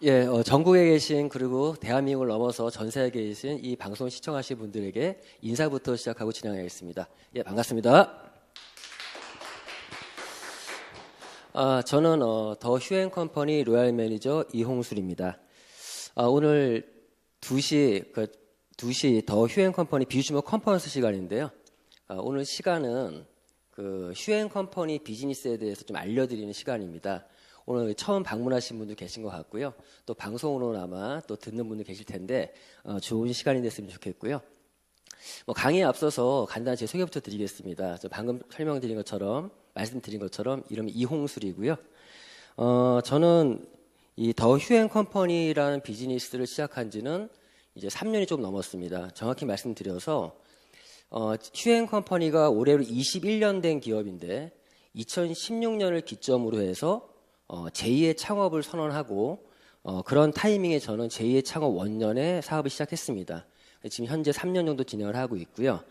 예, 전국에 계신 그리고 대한민국을 넘어서 전 세계에 계신 이 방송 시청하신 분들에게 인사부터 시작하고 진행하겠습니다. 예, 반갑습니다. 저는 더 휴앤컴퍼니 로얄 매니저 이홍술입니다. 오늘 2시 더 휴앤컴퍼니 비주머 컨퍼런스 시간인데요. 오늘 시간은 그 휴앤컴퍼니 비즈니스에 대해서 좀 알려드리는 시간입니다. 오늘 처음 방문하신 분도 계신 것 같고요. 또 방송으로나마 또 듣는 분도 계실 텐데 좋은 시간이 됐으면 좋겠고요. 강의에 앞서서 간단히 제 소개부터 드리겠습니다. 저 방금 말씀드린 것처럼 이름이 이홍술이고요. 저는 이 더 휴앤컴퍼니라는 비즈니스를 시작한 지는 이제 3년이 좀 넘었습니다. 정확히 말씀드려서 휴앤컴퍼니가 올해로 21년 된 기업인데 2016년을 기점으로 해서 제2의 창업을 선언하고 그런 타이밍에 저는 제2의 창업 원년에 사업을 시작했습니다. 지금 현재 3년 정도 진행을 하고 있고요.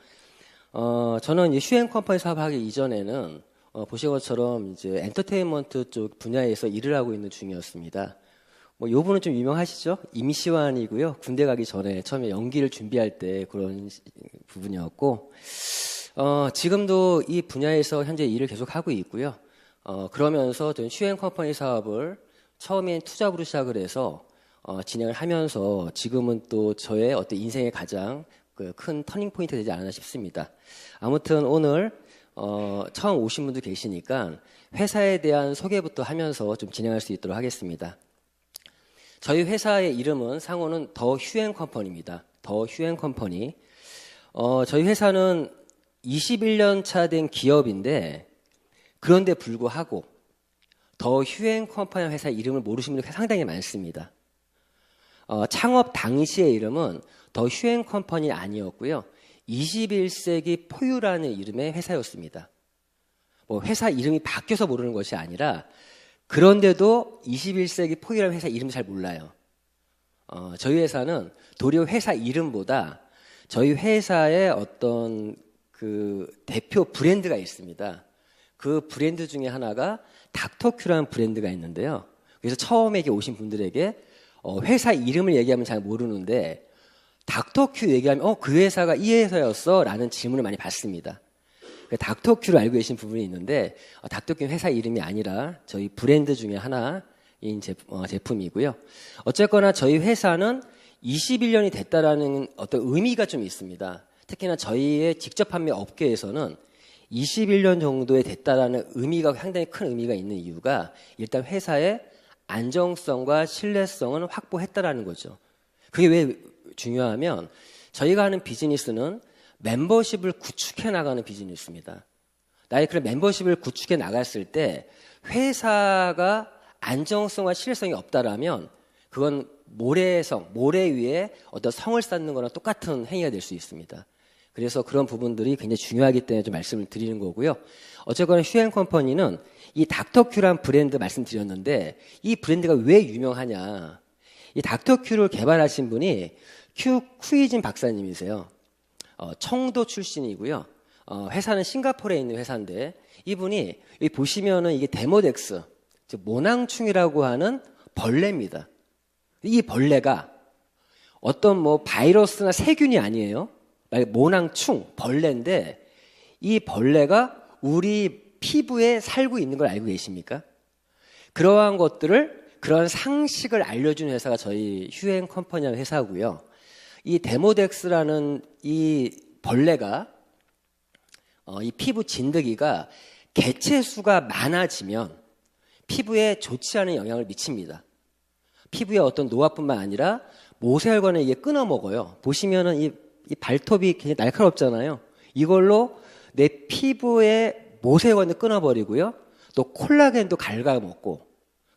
저는 이 휴앤컴퍼니 사업을 하기 이전에는 보신 것처럼 이제 엔터테인먼트 쪽 분야에서 일을 하고 있는 중이었습니다. 요 분은 좀 유명하시죠? 임시완이고요. 군대 가기 전에 처음에 연기를 준비할 때 그런 부분이었고 지금도 이 분야에서 현재 일을 계속 하고 있고요. 그러면서 저는 휴앤컴퍼니 사업을 처음엔 투잡으로 시작을 해서 진행을 하면서 지금은 또 저의 어떤 인생의 가장 큰 터닝 포인트가 되지 않았나 싶습니다. 아무튼 오늘 처음 오신 분도 계시니까 회사에 대한 소개부터 하면서 좀 진행할 수 있도록 하겠습니다. 저희 회사의 이름은 상호는 더 휴앤컴퍼니입니다. 더 휴앤컴퍼니. 저희 회사는 21년 차 된 기업인데 그런데 불구하고 더 휴앤컴퍼니 회사 이름을 모르시는 분들이 상당히 많습니다. 창업 당시의 이름은 더 휴앤컴퍼니 아니었고요. 21세기 포유라는 이름의 회사였습니다. 회사 이름이 바뀌어서 모르는 것이 아니라 그런데도 21세기 포유라는 회사 이름 잘 몰라요. 저희 회사는 도리어 회사 이름보다 저희 회사의 어떤 그 대표 브랜드가 있습니다. 그 브랜드 중에 하나가 닥터큐라는 브랜드가 있는데요. 그래서 처음에 오신 분들에게 회사 이름을 얘기하면 잘 모르는데 닥터큐 얘기하면 그 회사가 이 회사였어? 라는 질문을 많이 받습니다. 닥터큐를 알고 계신 부분이 있는데 닥터큐는 회사 이름이 아니라 저희 브랜드 중에 하나인 제품이고요. 어쨌거나 저희 회사는 21년이 됐다라는 어떤 의미가 좀 있습니다. 특히나 저희의 직접 판매 업계에서는 21년 정도에 됐다라는 의미가 상당히 큰 의미가 있는 이유가 일단 회사의 안정성과 신뢰성은 확보했다라는 거죠. 그게 왜 중요하면 저희가 하는 비즈니스는 멤버십을 구축해 나가는 비즈니스입니다. 나의 그런 멤버십을 구축해 나갔을 때 회사가 안정성과 신뢰성이 없다라면 그건 모래 위에 어떤 성을 쌓는 거랑 똑같은 행위가 될 수 있습니다. 그래서 그런 부분들이 굉장히 중요하기 때문에 좀 말씀을 드리는 거고요. 어쨌거나 휴앤컴퍼니는 이 닥터큐란 브랜드 말씀드렸는데 이 브랜드가 왜 유명하냐. 이 닥터큐를 개발하신 분이 큐이진 박사님이세요. 청도 출신이고요. 회사는 싱가포르에 있는 회사인데 이분이 여기 보시면은 이게 데모덱스, 즉 모낭충이라고 하는 벌레입니다. 이 벌레가 어떤 바이러스나 세균이 아니에요. 모낭충, 벌레인데 이 벌레가 우리 피부에 살고 있는 걸 알고 계십니까? 그러한 상식을 알려주는 회사가 저희 휴앤컴퍼니라는 회사고요. 이 데모덱스라는 이 벌레가 이 피부 진드기가 개체 수가 많아지면 피부에 좋지 않은 영향을 미칩니다. 피부에 어떤 노화뿐만 아니라 모세혈관을 이게 끊어 먹어요. 보시면은 이 발톱이 굉장히 날카롭잖아요. 이걸로 내 피부의 모세혈관을 끊어버리고요. 또 콜라겐도 갉아먹고.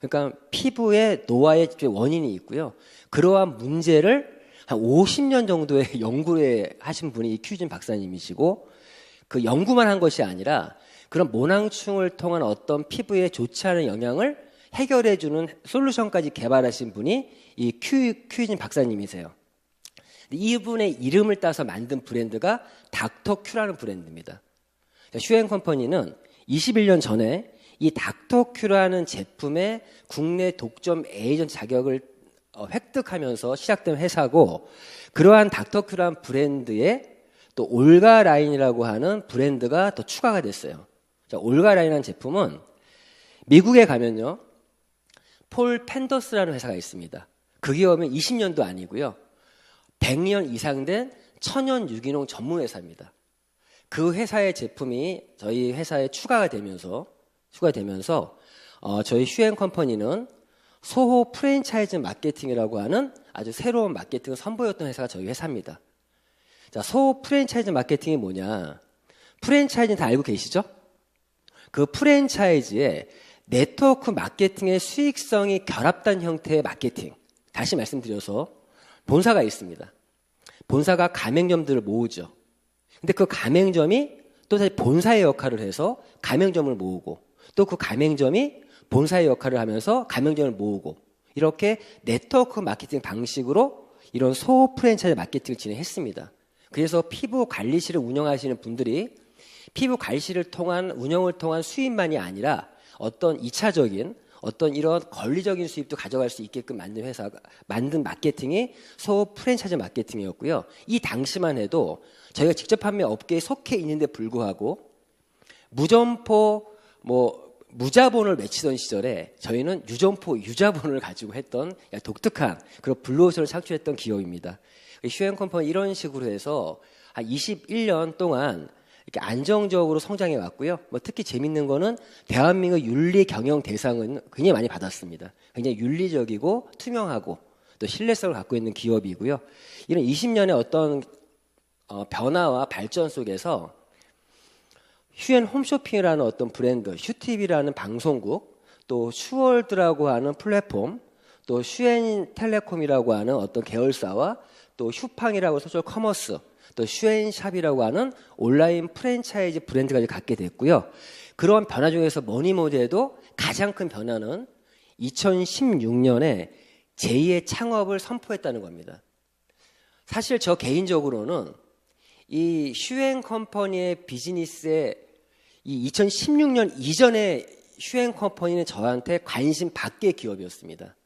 그러니까 피부의 노화의 원인이 있고요. 그러한 문제를 한 50년 정도의 연구를 하신 분이 큐이진 박사님이시고 그 연구만 한 것이 아니라 그런 모낭충을 통한 어떤 피부에 좋지 않은 영향을 해결해주는 솔루션까지 개발하신 분이 이 큐이진 박사님이세요. 이분의 이름을 따서 만든 브랜드가 닥터큐라는 브랜드입니다. 휴앤컴퍼니는 21년 전에 이 닥터큐라는 제품의 국내 독점 에이전트 자격을 획득하면서 시작된 회사고, 그러한 닥터큐란 브랜드에 또 올가 라인이라고 하는 브랜드가 더 추가가 됐어요. 자, 올가 라인이라는 제품은 미국에 가면요, 폴 펜더스라는 회사가 있습니다. 그 기업은 20년도 아니고요, 100년 이상 된 천연 유기농 전문 회사입니다. 그 회사의 제품이 저희 회사에 추가가 되면서 저희 휴앤컴퍼니는 소호 프랜차이즈 마케팅이라고 하는 아주 새로운 마케팅을 선보였던 회사가 저희 회사입니다. 자, 소호 프랜차이즈 마케팅이 뭐냐? 프랜차이즈는 다 알고 계시죠? 그 프랜차이즈에 네트워크 마케팅의 수익성이 결합된 형태의 마케팅. 다시 말씀드려서 본사가 있습니다. 본사가 가맹점들을 모으죠. 근데 그 가맹점이 또 다시 본사의 역할을 해서 가맹점을 모으고, 또 그 가맹점이 본사의 역할을 하면서 가맹점을 모으고, 이렇게 네트워크 마케팅 방식으로 이런 소 프랜차이즈 마케팅을 진행했습니다. 그래서 피부 관리실을 운영하시는 분들이 피부 관리실을 통한 운영을 통한 수입만이 아니라 어떤 2차적인 어떤 이런 권리적인 수입도 가져갈 수 있게끔 만든 마케팅이 소 프랜차이즈 마케팅이었고요. 이 당시만 해도 저희가 직접 판매 업계에 속해 있는데 불구하고 무점포 무자본을 외치던 시절에 저희는 유점포 유자본을 가지고 했던 독특한 그런 블루오션을 창출했던 기업입니다. 휴앤컴퍼니 이런 식으로 해서 한 21년 동안 이렇게 안정적으로 성장해 왔고요. 특히 재밌는 거는 대한민국 윤리 경영 대상은 굉장히 많이 받았습니다. 굉장히 윤리적이고 투명하고 또 신뢰성을 갖고 있는 기업이고요. 이런 20년의 어떤 변화와 발전 속에서 휴앤 홈쇼핑이라는 어떤 브랜드, 휴티비라는 방송국, 또 슈월드라고 하는 플랫폼, 또 휴앤텔레콤이라고 하는 어떤 계열사와 또 휴팡이라고 소셜 커머스, 또 휴앤샵이라고 하는 온라인 프랜차이즈 브랜드가 갖게 됐고요. 그런 변화 중에서 뭐니 해도 가장 큰 변화는 2016년에 제2의 창업을 선포했다는 겁니다. 사실 저 개인적으로는 이 휴앤컴퍼니의 비즈니스에 이 2016년 이전에 휴앤컴퍼니는 저한테 관심 밖의 기업이었습니다.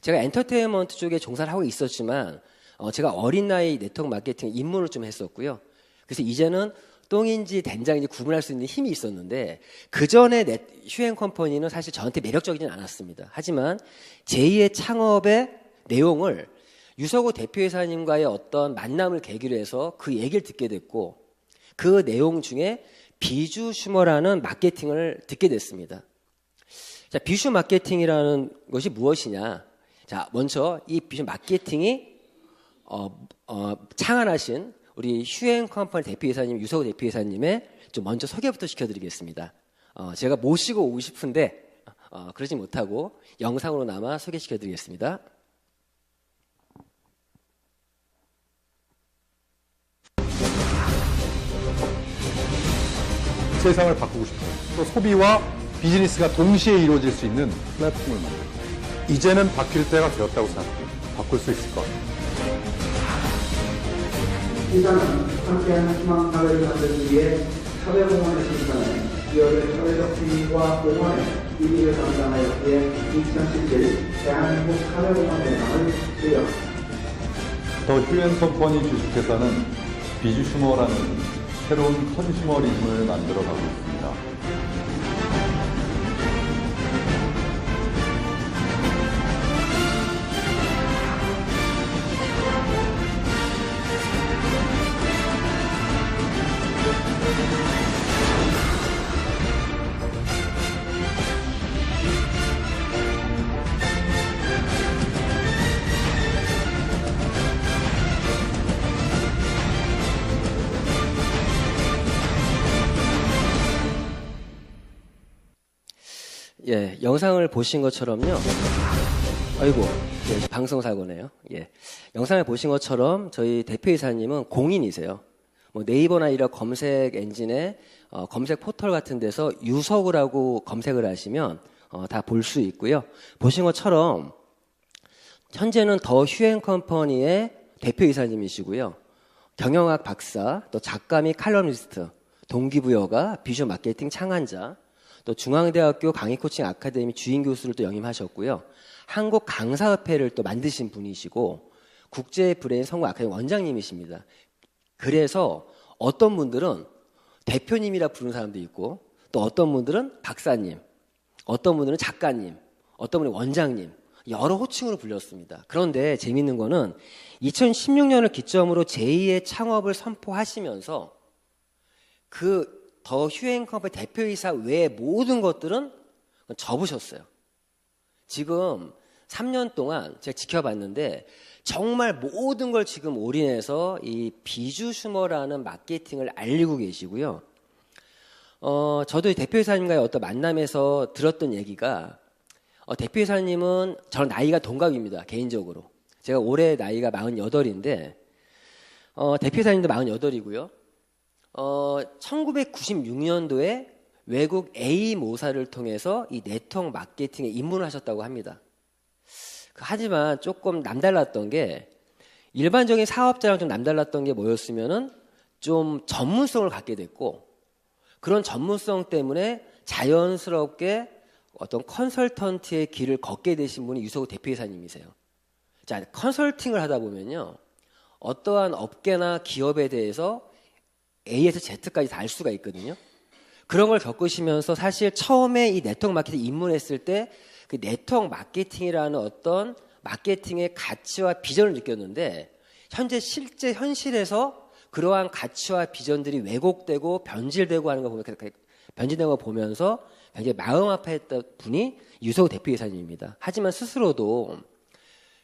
제가 엔터테인먼트 쪽에 종사를 하고 있었지만 제가 어린 나이 네트워크 마케팅 입문을 좀 했었고요. 그래서 이제는 똥인지 된장인지 구분할 수 있는 힘이 있었는데 그 전에 휴앤컴퍼니는 사실 저한테 매력적이진 않았습니다. 하지만 제2의 창업의 내용을 유서구 대표이사님과의 어떤 만남을 계기로 해서 그 얘기를 듣게 됐고 그 내용 중에 비주 슈머라는 마케팅을 듣게 됐습니다. 자, 비주 마케팅이라는 것이 무엇이냐? 자, 먼저 이 비주 마케팅이 창안하신 우리 휴앤컴퍼니 대표이사님, 유서구 대표이사님의 좀 먼저 소개부터 시켜드리겠습니다. 제가 모시고 오고 싶은데 그러지 못하고 영상으로나마 소개시켜드리겠습니다. 세상을 바꾸고 싶어요. 또 소비와 비즈니스가 동시에 이루어질 수 있는 플랫폼을 만들고 이제는 바뀔 때가 되었다고 생각해요. 바꿀 수 있을 것 같아요. 시장은 함께하는 희망 사회를 만들기 위해 사회공헌의 실천에 기업의 사회적 지위와 공헌에 의미를 담당하였기에 2017 대한민국 사회공헌대상을 수여합니다. 더 휴앤컴퍼니 주식회사는 비주슈머라는 새로운 컨슈머리즘을 만들어가고 있습니다. 예, 영상을 보신 것처럼요. 아이고, 예, 방송 사고네요. 예, 영상을 보신 것처럼 저희 대표이사님은 공인이세요. 네이버나 이런 검색 엔진에 검색 포털 같은 데서 유서구라고 검색을 하시면 다 볼 수 있고요. 보신 것처럼 현재는 더 휴앤컴퍼니의 대표이사님이시고요. 경영학 박사, 또 작가 및 칼럼니스트, 동기부여가 비주 마케팅 창안자, 또 중앙대학교 강의코칭 아카데미 주임 교수를 또 역임하셨고요. 한국강사협회를 또 만드신 분이시고 국제 브레인 성공 아카데미 원장님이십니다. 그래서 어떤 분들은 대표님이라 부르는 사람도 있고 또 어떤 분들은 박사님, 어떤 분들은 작가님, 어떤 분은 원장님 여러 호칭으로 불렸습니다. 그런데 재미있는 거는 2016년을 기점으로 제2의 창업을 선포하시면서 그 더 휴행컴퍼니 대표이사 외의 모든 것들은 접으셨어요. 지금 3년 동안 제가 지켜봤는데 정말 모든 걸 지금 올인해서 이 비주슈머라는 마케팅을 알리고 계시고요. 저도 대표이사님과의 어떤 만남에서 들었던 얘기가 대표이사님은 저는 나이가 동갑입니다. 개인적으로. 제가 올해 나이가 48인데 대표이사님도 48이고요. 1996년도에 외국 A 모사를 통해서 이 네트워크 마케팅에 입문을 하셨다고 합니다. 하지만 조금 남달랐던 게 일반적인 사업자랑 좀 남달랐던 게 뭐였으면은 좀 전문성을 갖게 됐고 그런 전문성 때문에 자연스럽게 어떤 컨설턴트의 길을 걷게 되신 분이 유서구 대표이사님이세요. 자, 컨설팅을 하다 보면요. 어떠한 업계나 기업에 대해서 A에서 Z까지 다 알 수가 있거든요. 그런 걸 겪으시면서 사실 처음에 이 네트워크 마케팅 입문했을 때 그 네트워크 마케팅이라는 어떤 마케팅의 가치와 비전을 느꼈는데 현재 실제 현실에서 그러한 가치와 비전들이 왜곡되고 변질되고 하는 거 보면 변질된 거 보면서 굉장히 마음 아파했던 분이 유서구 대표이사님입니다. 하지만 스스로도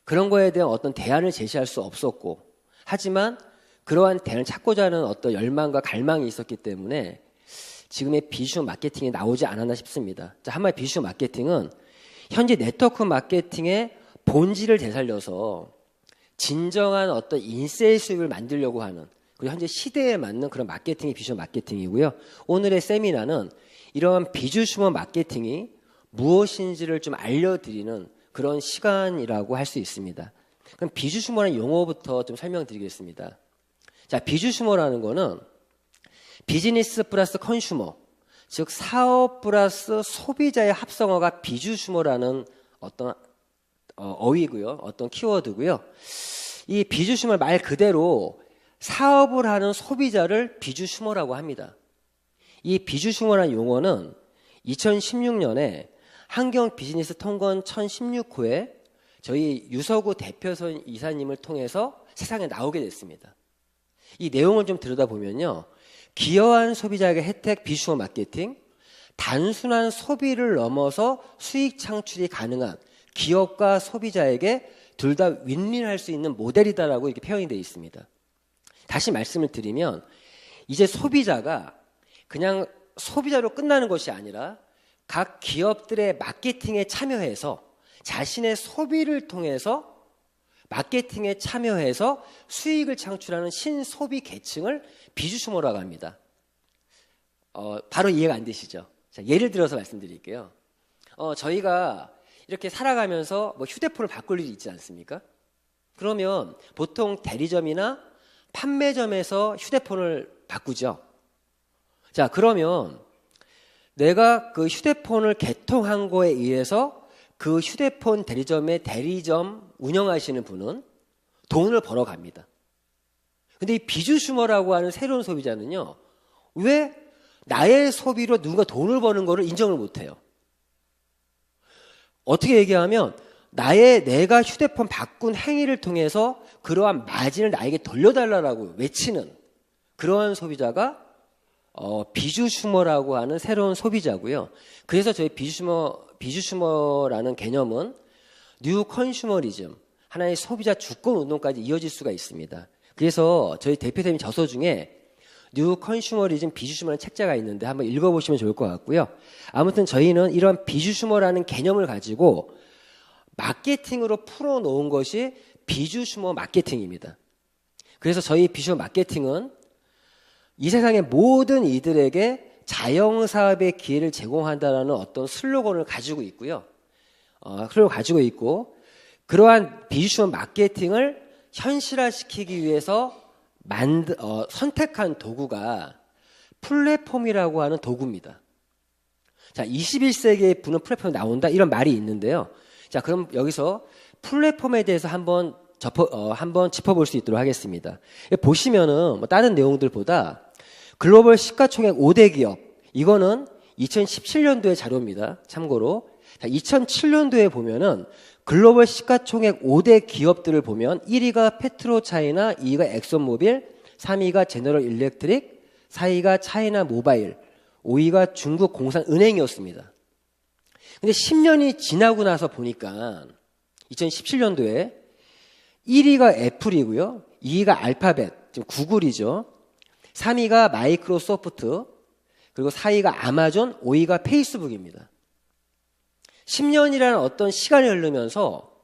그런 거에 대한 어떤 대안을 제시할 수 없었고 하지만 그러한 대안을 찾고자 하는 어떤 열망과 갈망이 있었기 때문에 지금의 비주얼 마케팅이 나오지 않았나 싶습니다. 자, 한마디 비주얼 마케팅은 현재 네트워크 마케팅의 본질을 되살려서 진정한 어떤 인세의 수익을 만들려고 하는 그리고 현재 시대에 맞는 그런 마케팅이 비주얼 마케팅이고요. 오늘의 세미나는 이러한 비주얼 마케팅이 무엇인지를 좀 알려드리는 그런 시간이라고 할 수 있습니다. 그럼 비주얼이라는 용어부터 좀 설명드리겠습니다. 자, 비주슈머라는 거는 비즈니스 플러스 컨슈머, 즉 사업 플러스 소비자의 합성어가 비주슈머라는 어떤 어휘고요, 어떤 키워드고요. 이 비주슈머 말 그대로 사업을 하는 소비자를 비주슈머라고 합니다. 이 비주슈머라는 용어는 2016년에 환경 비즈니스 통건 1016호에 저희 유서구 대표선 이사님을 통해서 세상에 나오게 됐습니다. 이 내용을 좀 들여다보면요. 기여한 소비자에게 혜택 비주얼 마케팅, 단순한 소비를 넘어서 수익 창출이 가능한 기업과 소비자에게 둘 다 윈윈할 수 있는 모델이다라고 이렇게 표현이 되어 있습니다. 다시 말씀을 드리면 이제 소비자가 그냥 소비자로 끝나는 것이 아니라 각 기업들의 마케팅에 참여해서 자신의 소비를 통해서 마케팅에 참여해서 수익을 창출하는 신소비 계층을 비주슈머라고 합니다. 바로 이해가 안 되시죠? 자, 예를 들어서 말씀드릴게요. 저희가 이렇게 살아가면서 뭐 휴대폰을 바꿀 일이 있지 않습니까? 그러면 보통 대리점이나 판매점에서 휴대폰을 바꾸죠. 자, 그러면 내가 그 휴대폰을 개통한 거에 의해서 그 휴대폰 대리점의 대리점 운영하시는 분은 돈을 벌어갑니다. 근데 이 비주슈머라고 하는 새로운 소비자는요, 왜 나의 소비로 누군가 돈을 버는 거를 인정을 못해요? 어떻게 얘기하면 내가 휴대폰 바꾼 행위를 통해서 그러한 마진을 나에게 돌려달라고 외치는 그러한 소비자가 비주슈머라고 하는 새로운 소비자고요. 그래서 저희 비주슈머라는 개념은 뉴 컨슈머리즘, 하나의 소비자 주권 운동까지 이어질 수가 있습니다. 그래서 저희 대표님이 저서 중에 뉴 컨슈머리즘 비주슈머라는 책자가 있는데 한번 읽어보시면 좋을 것 같고요. 아무튼 저희는 이런 비주슈머라는 개념을 가지고 마케팅으로 풀어놓은 것이 비주슈머 마케팅입니다. 그래서 저희 비주슈머 마케팅은 이 세상의 모든 이들에게 자영사업의 기회를 제공한다는 어떤 슬로건을 가지고 있고요. 그러한 비주슈머 마케팅을 현실화시키기 위해서 선택한 도구가 플랫폼이라고 하는 도구입니다. 자, 21세기에 부는 플랫폼이 나온다 이런 말이 있는데요. 자, 그럼 여기서 플랫폼에 대해서 한번 짚어볼 수 있도록 하겠습니다. 보시면은 뭐 다른 내용들보다 글로벌 시가총액 5대 기업, 이거는 2017년도의 자료입니다. 참고로. 자, 2007년도에 보면은 글로벌 시가총액 5대 기업들을 보면 1위가 페트로차이나, 2위가 엑손모빌, 3위가 제너럴 일렉트릭, 4위가 차이나 모바일, 5위가 중국 공산은행이었습니다. 근데 10년이 지나고 나서 보니까 2017년도에 1위가 애플이고요. 2위가 알파벳, 지금 구글이죠. 3위가 마이크로소프트, 그리고 4위가 아마존, 5위가 페이스북입니다. 10년이라는 어떤 시간이 흐르면서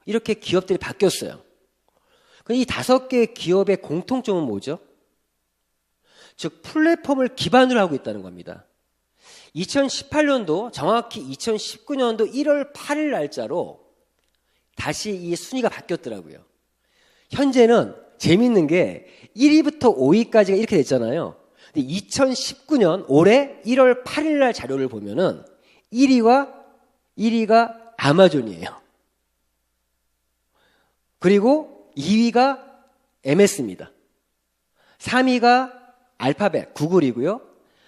이렇게 기업들이 바뀌었어요. 이 5개의 기업의 공통점은 뭐죠? 즉 플랫폼을 기반으로 하고 있다는 겁니다. 2018년도 정확히 2019년도 1월 8일 날짜로 다시 이 순위가 바뀌었더라고요. 현재는 재밌는 게 1위부터 5위까지가 이렇게 됐잖아요. 근데 2019년 올해 1월 8일 날 자료를 보면은 1위가 아마존이에요. 그리고 2위가 MS입니다. 3위가 알파벳, 구글이고요.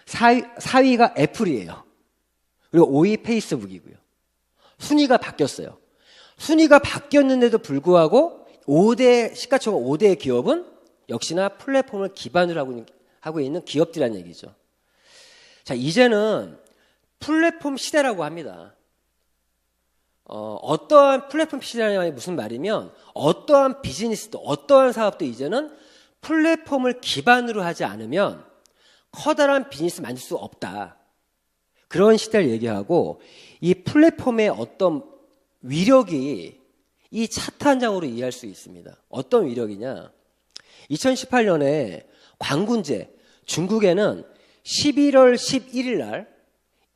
4위가 애플이에요. 그리고 5위 페이스북이고요. 순위가 바뀌었어요. 순위가 바뀌었는데도 불구하고 시가총액 5대 기업은 역시나 플랫폼을 기반으로 하고 있는 기업들이라는 얘기죠. 자, 이제는 플랫폼 시대라고 합니다. 어떠한 플랫폼 시대라는 말이 무슨 말이면 어떠한 비즈니스도 어떠한 사업도 이제는 플랫폼을 기반으로 하지 않으면 커다란 비즈니스 만들 수 없다. 그런 시대를 얘기하고 이 플랫폼의 어떤 위력이 이 차트 한 장으로 이해할 수 있습니다. 어떤 위력이냐? 2018년에 광군제, 중국에는 11월 11일 날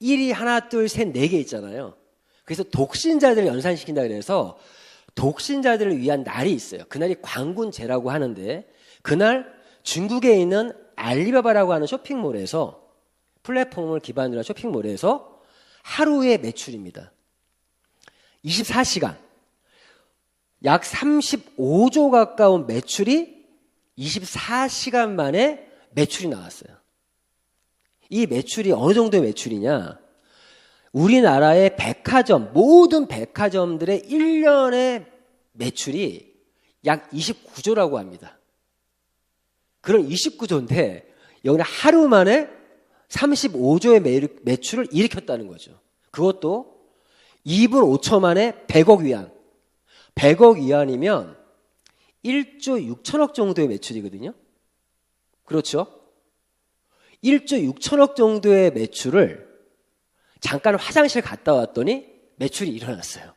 1위 하나, 둘, 셋, 4개 있잖아요. 그래서 독신자들을 연산시킨다 그래서 독신자들을 위한 날이 있어요. 그날이 광군제라고 하는데 그날 중국에 있는 알리바바라고 하는 쇼핑몰에서 플랫폼을 기반으로 한 쇼핑몰에서 하루의 매출입니다. 24시간 약 35조 가까운 매출이 24시간 만에 매출이 나왔어요. 이 매출이 어느 정도의 매출이냐? 우리나라의 백화점, 모든 백화점들의 1년의 매출이 약 29조라고 합니다. 그런 29조인데 여기는 하루 만에 35조의 매출을 일으켰다는 거죠. 그것도 2분 5초 만에 100억 위안. 100억 위안이면 1조 6천억 정도의 매출이거든요. 그렇죠? 1조 6천억 정도의 매출을 잠깐 화장실 갔다 왔더니 매출이 일어났어요.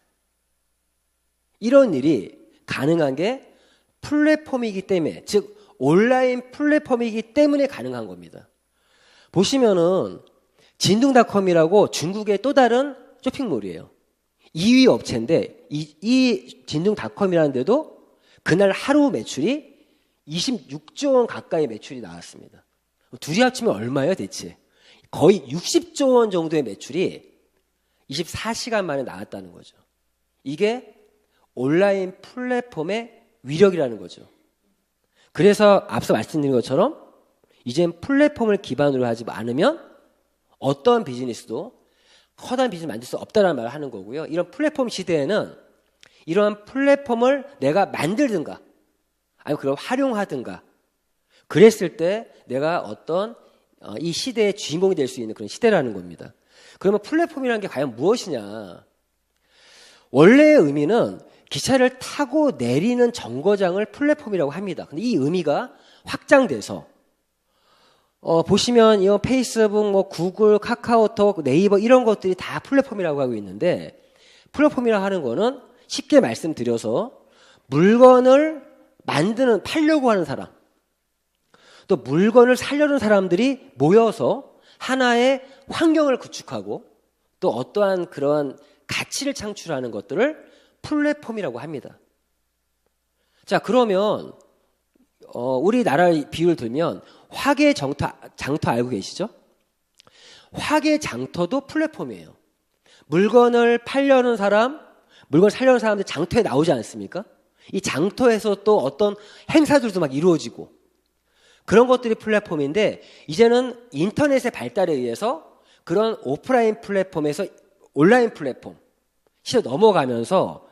이런 일이 가능한 게 플랫폼이기 때문에, 즉 온라인 플랫폼이기 때문에 가능한 겁니다. 보시면은 진둥닷컴이라고 중국의 또 다른 쇼핑몰이에요. 2위 업체인데 이 진둥닷컴이라는 데도 그날 하루 매출이 26조 원 가까이 매출이 나왔습니다. 둘이 합치면 얼마예요 대체? 거의 60조 원 정도의 매출이 24시간 만에 나왔다는 거죠. 이게 온라인 플랫폼의 위력이라는 거죠. 그래서 앞서 말씀드린 것처럼 이젠 플랫폼을 기반으로 하지 않으면 어떠한 비즈니스도 커다란 비즈니스 만들 수 없다는 말을 하는 거고요. 이런 플랫폼 시대에는 이러한 플랫폼을 내가 만들든가 아니면 그걸 활용하든가 그랬을 때 내가 어떤 이 시대의 주인공이 될 수 있는 그런 시대라는 겁니다. 그러면 플랫폼이라는 게 과연 무엇이냐? 원래의 의미는 기차를 타고 내리는 정거장을 플랫폼이라고 합니다. 근데 이 의미가 확장돼서 보시면 이 페이스북, 뭐 구글, 카카오톡, 네이버 이런 것들이 다 플랫폼이라고 하고 있는데 플랫폼이라고 하는 거는 쉽게 말씀드려서 물건을 팔려고 하는 사람 또 물건을 사려는 사람들이 모여서 하나의 환경을 구축하고 또 어떠한 그러한 가치를 창출하는 것들을 플랫폼이라고 합니다. 자, 그러면 우리나라 비유를 들면 화개 장터 알고 계시죠? 화계 장터도 플랫폼이에요. 물건을 팔려는 사람, 물건 살려는 사람들 장터에 나오지 않습니까? 이 장터에서 또 어떤 행사들도 막 이루어지고 그런 것들이 플랫폼인데 이제는 인터넷의 발달에 의해서 그런 오프라인 플랫폼에서 온라인 플랫폼 시대 넘어가면서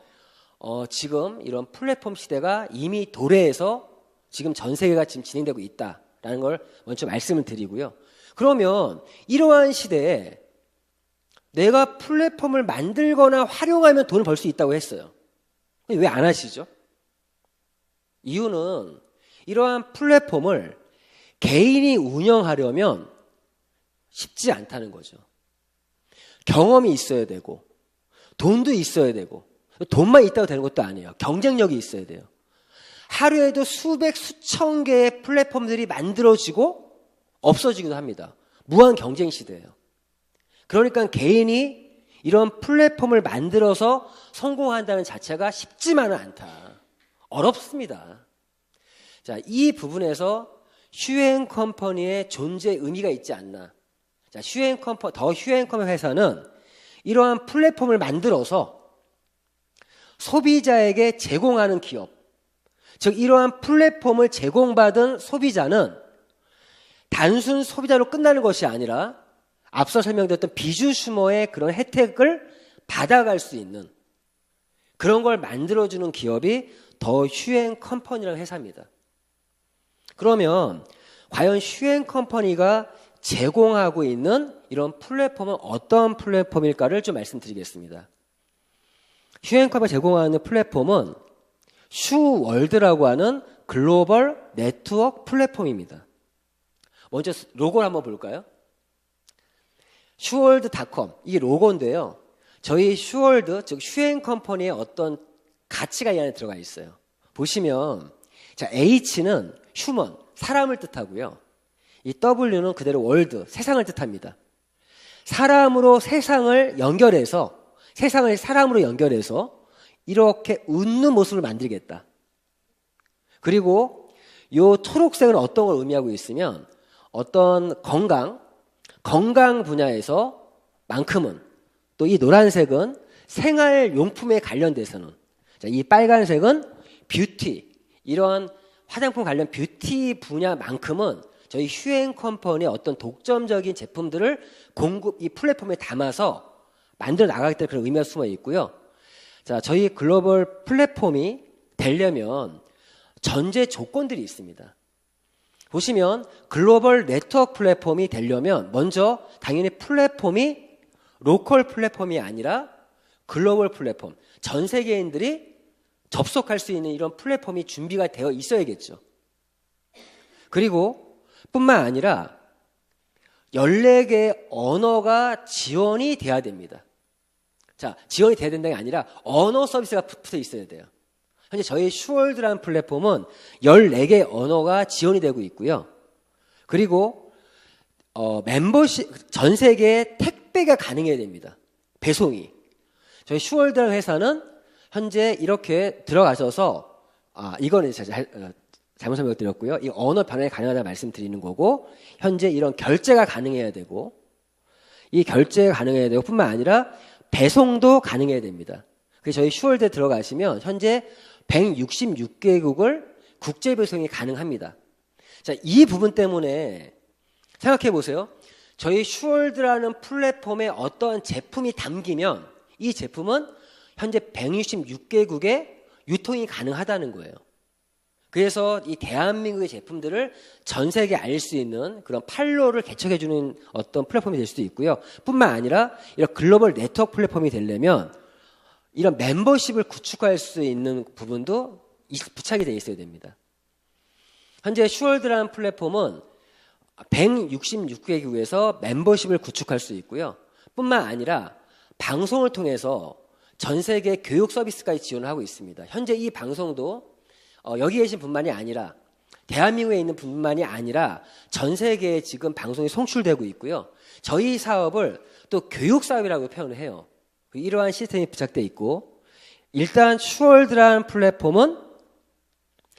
지금 이런 플랫폼 시대가 이미 도래해서 지금 전 세계가 지금 진행되고 있다라는 걸 먼저 말씀을 드리고요. 그러면 이러한 시대에 내가 플랫폼을 만들거나 활용하면 돈을 벌 수 있다고 했어요. 왜 안 하시죠? 이유는 이러한 플랫폼을 개인이 운영하려면 쉽지 않다는 거죠. 경험이 있어야 되고 돈도 있어야 되고 돈만 있다고 되는 것도 아니에요. 경쟁력이 있어야 돼요. 하루에도 수백 수천 개의 플랫폼들이 만들어지고 없어지기도 합니다. 무한 경쟁 시대예요. 그러니까 개인이 이런 플랫폼을 만들어서 성공한다는 자체가 쉽지만은 않다. 어렵습니다. 자, 이 부분에서 휴행 컴퍼니의 존재 의미가 있지 않나. 자, 더 휴행 컴퍼니 회사는 이러한 플랫폼을 만들어서 소비자에게 제공하는 기업, 즉 이러한 플랫폼을 제공받은 소비자는 단순 소비자로 끝나는 것이 아니라 앞서 설명드렸던 비주슈머의 그런 혜택을 받아갈 수 있는 그런 걸 만들어주는 기업이 더 휴행 컴퍼니라는 회사입니다. 그러면 과연 휴행 컴퍼니가 제공하고 있는 이런 플랫폼은 어떤 플랫폼일까를 좀 말씀드리겠습니다. 휴행 컴퍼니가 제공하는 플랫폼은 슈월드라고 하는 글로벌 네트워크 플랫폼입니다. 먼저 로고를 한번 볼까요? 슈월드닷컴, 이게 로고인데요. 저희 슈월드, 즉 휴행 컴퍼니의 어떤 가치가 이 안에 들어가 있어요. 보시면 자, H는 휴먼, 사람을 뜻하고요. 이 W는 그대로 월드, 세상을 뜻합니다. 사람으로 세상을 연결해서, 세상을 사람으로 연결해서 이렇게 웃는 모습을 만들겠다. 그리고 이 초록색은 어떤 걸 의미하고 있으면 어떤 건강 분야에서 만큼은 또 이 노란색은 생활용품에 관련돼서는 자, 이 빨간색은 뷰티, 이러한 화장품 관련 뷰티 분야만큼은 저희 휴행 컴퍼니의 어떤 독점적인 제품들을 이 플랫폼에 담아서 만들어 나가겠다는 그런 의미가 숨어 있고요. 자, 저희 글로벌 플랫폼이 되려면 전제 조건들이 있습니다. 보시면 글로벌 네트워크 플랫폼이 되려면 먼저 당연히 플랫폼이 로컬 플랫폼이 아니라 글로벌 플랫폼, 전 세계인들이 접속할 수 있는 이런 플랫폼이 준비가 되어 있어야겠죠. 그리고 뿐만 아니라 14개의 언어가 지원이 돼야 됩니다. 자, 지원이 돼야 된다는 게 아니라 언어 서비스가 붙어 있어야 돼요. 현재 저희 슈월드라는 플랫폼은 14개의 언어가 지원이 되고 있고요. 그리고 멤버십, 전 세계에 택배가 가능해야 됩니다. 배송이. 저희 슈월드라는 회사는 현재 이렇게 들어가셔서 이거는 잘못 설명드렸고요. 이 언어 변환이 가능하다는 말씀드리는 거고 현재 이런 결제가 가능해야 되고 이 결제가 가능해야 되고 뿐만 아니라 배송도 가능해야 됩니다. 그래서 저희 슈월드에 들어가시면 현재 166개국을 국제 배송이 가능합니다. 자, 이 부분 때문에 생각해 보세요. 저희 슈월드라는 플랫폼에 어떠한 제품이 담기면 이 제품은 현재 166개국에 유통이 가능하다는 거예요. 그래서 이 대한민국의 제품들을 전 세계에 알릴 수 있는 그런 판로를 개척해주는 어떤 플랫폼이 될 수도 있고요. 뿐만 아니라 이런 글로벌 네트워크 플랫폼이 되려면 이런 멤버십을 구축할 수 있는 부분도 부착이 되어 있어야 됩니다. 현재 슈월드라는 플랫폼은 166개국에서 멤버십을 구축할 수 있고요. 뿐만 아니라 방송을 통해서 전 세계 교육 서비스까지 지원을 하고 있습니다. 현재 이 방송도 여기 계신 분만이 아니라 대한민국에 있는 분만이 아니라 전 세계에 지금 방송이 송출되고 있고요. 저희 사업을 또 교육 사업이라고 표현을 해요. 이러한 시스템이 부착되어 있고 일단 슈월드라는 플랫폼은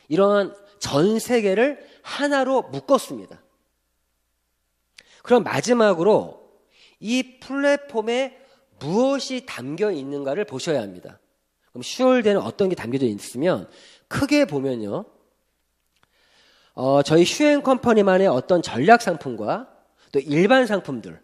이러한 전 세계를 하나로 묶었습니다. 그럼 마지막으로 이 플랫폼에 무엇이 담겨 있는가를 보셔야 합니다. 그럼 10월대는 어떤 게 담겨져 있으면 크게 보면요. 저희 슈엔 컴퍼니만의 어떤 전략 상품과 또 일반 상품들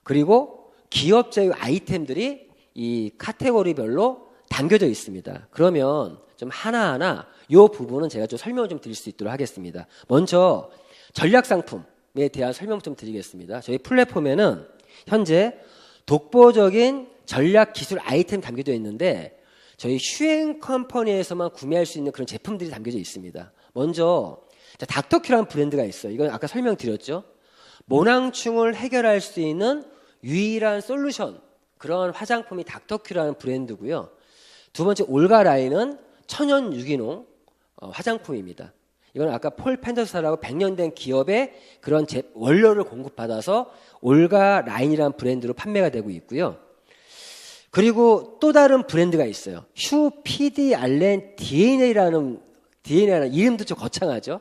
그리고 기업 제휴 아이템들이 이 카테고리별로 담겨져 있습니다. 그러면 좀 하나하나 이 부분은 제가 좀 설명을 좀 드릴 수 있도록 하겠습니다. 먼저 전략 상품에 대한 설명 좀 드리겠습니다. 저희 플랫폼에는 현재 독보적인 전략 기술 아이템 담겨져 있는데 저희 슈엔 컴퍼니에서만 구매할 수 있는 그런 제품들이 담겨져 있습니다. 먼저 닥터큐라는 브랜드가 있어요. 이건 아까 설명드렸죠. 모낭충을 해결할 수 있는 유일한 솔루션 그런 화장품이 닥터큐라는 브랜드고요. 두 번째 올가 라인은 천연 유기농 화장품입니다. 이건 아까 폴 펜더사라고 100년 된 기업의 그런 원료를 공급받아서 올가 라인이라는 브랜드로 판매가 되고 있고요. 그리고 또 다른 브랜드가 있어요. 휴 PD 알렌 DNA라는 이름도 좀 거창하죠.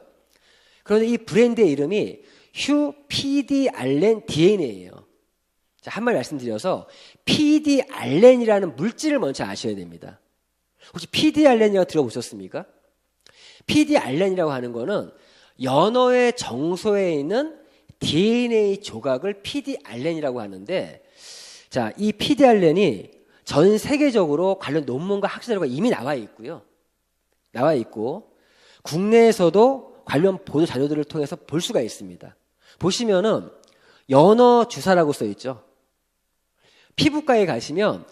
그런데 이 브랜드의 이름이 휴 PD 알렌 DNA예요. 자, 한 말 말씀드려서 PD 알렌이라는 물질을 먼저 아셔야 됩니다. 혹시 PD 알렌이라고 들어보셨습니까? PD 알렌이라고 하는 거는 연어의 정소에 있는 DNA 조각을 PD 알렌이라고 하는데, 자, 이 PD 알렌이 전 세계적으로 관련 논문과 학술 자료가 이미 나와 있고요. 나와 있고 국내에서도 관련 보도 자료들을 통해서 볼 수가 있습니다. 보시면은 연어 주사라고 써 있죠. 피부과에 가시면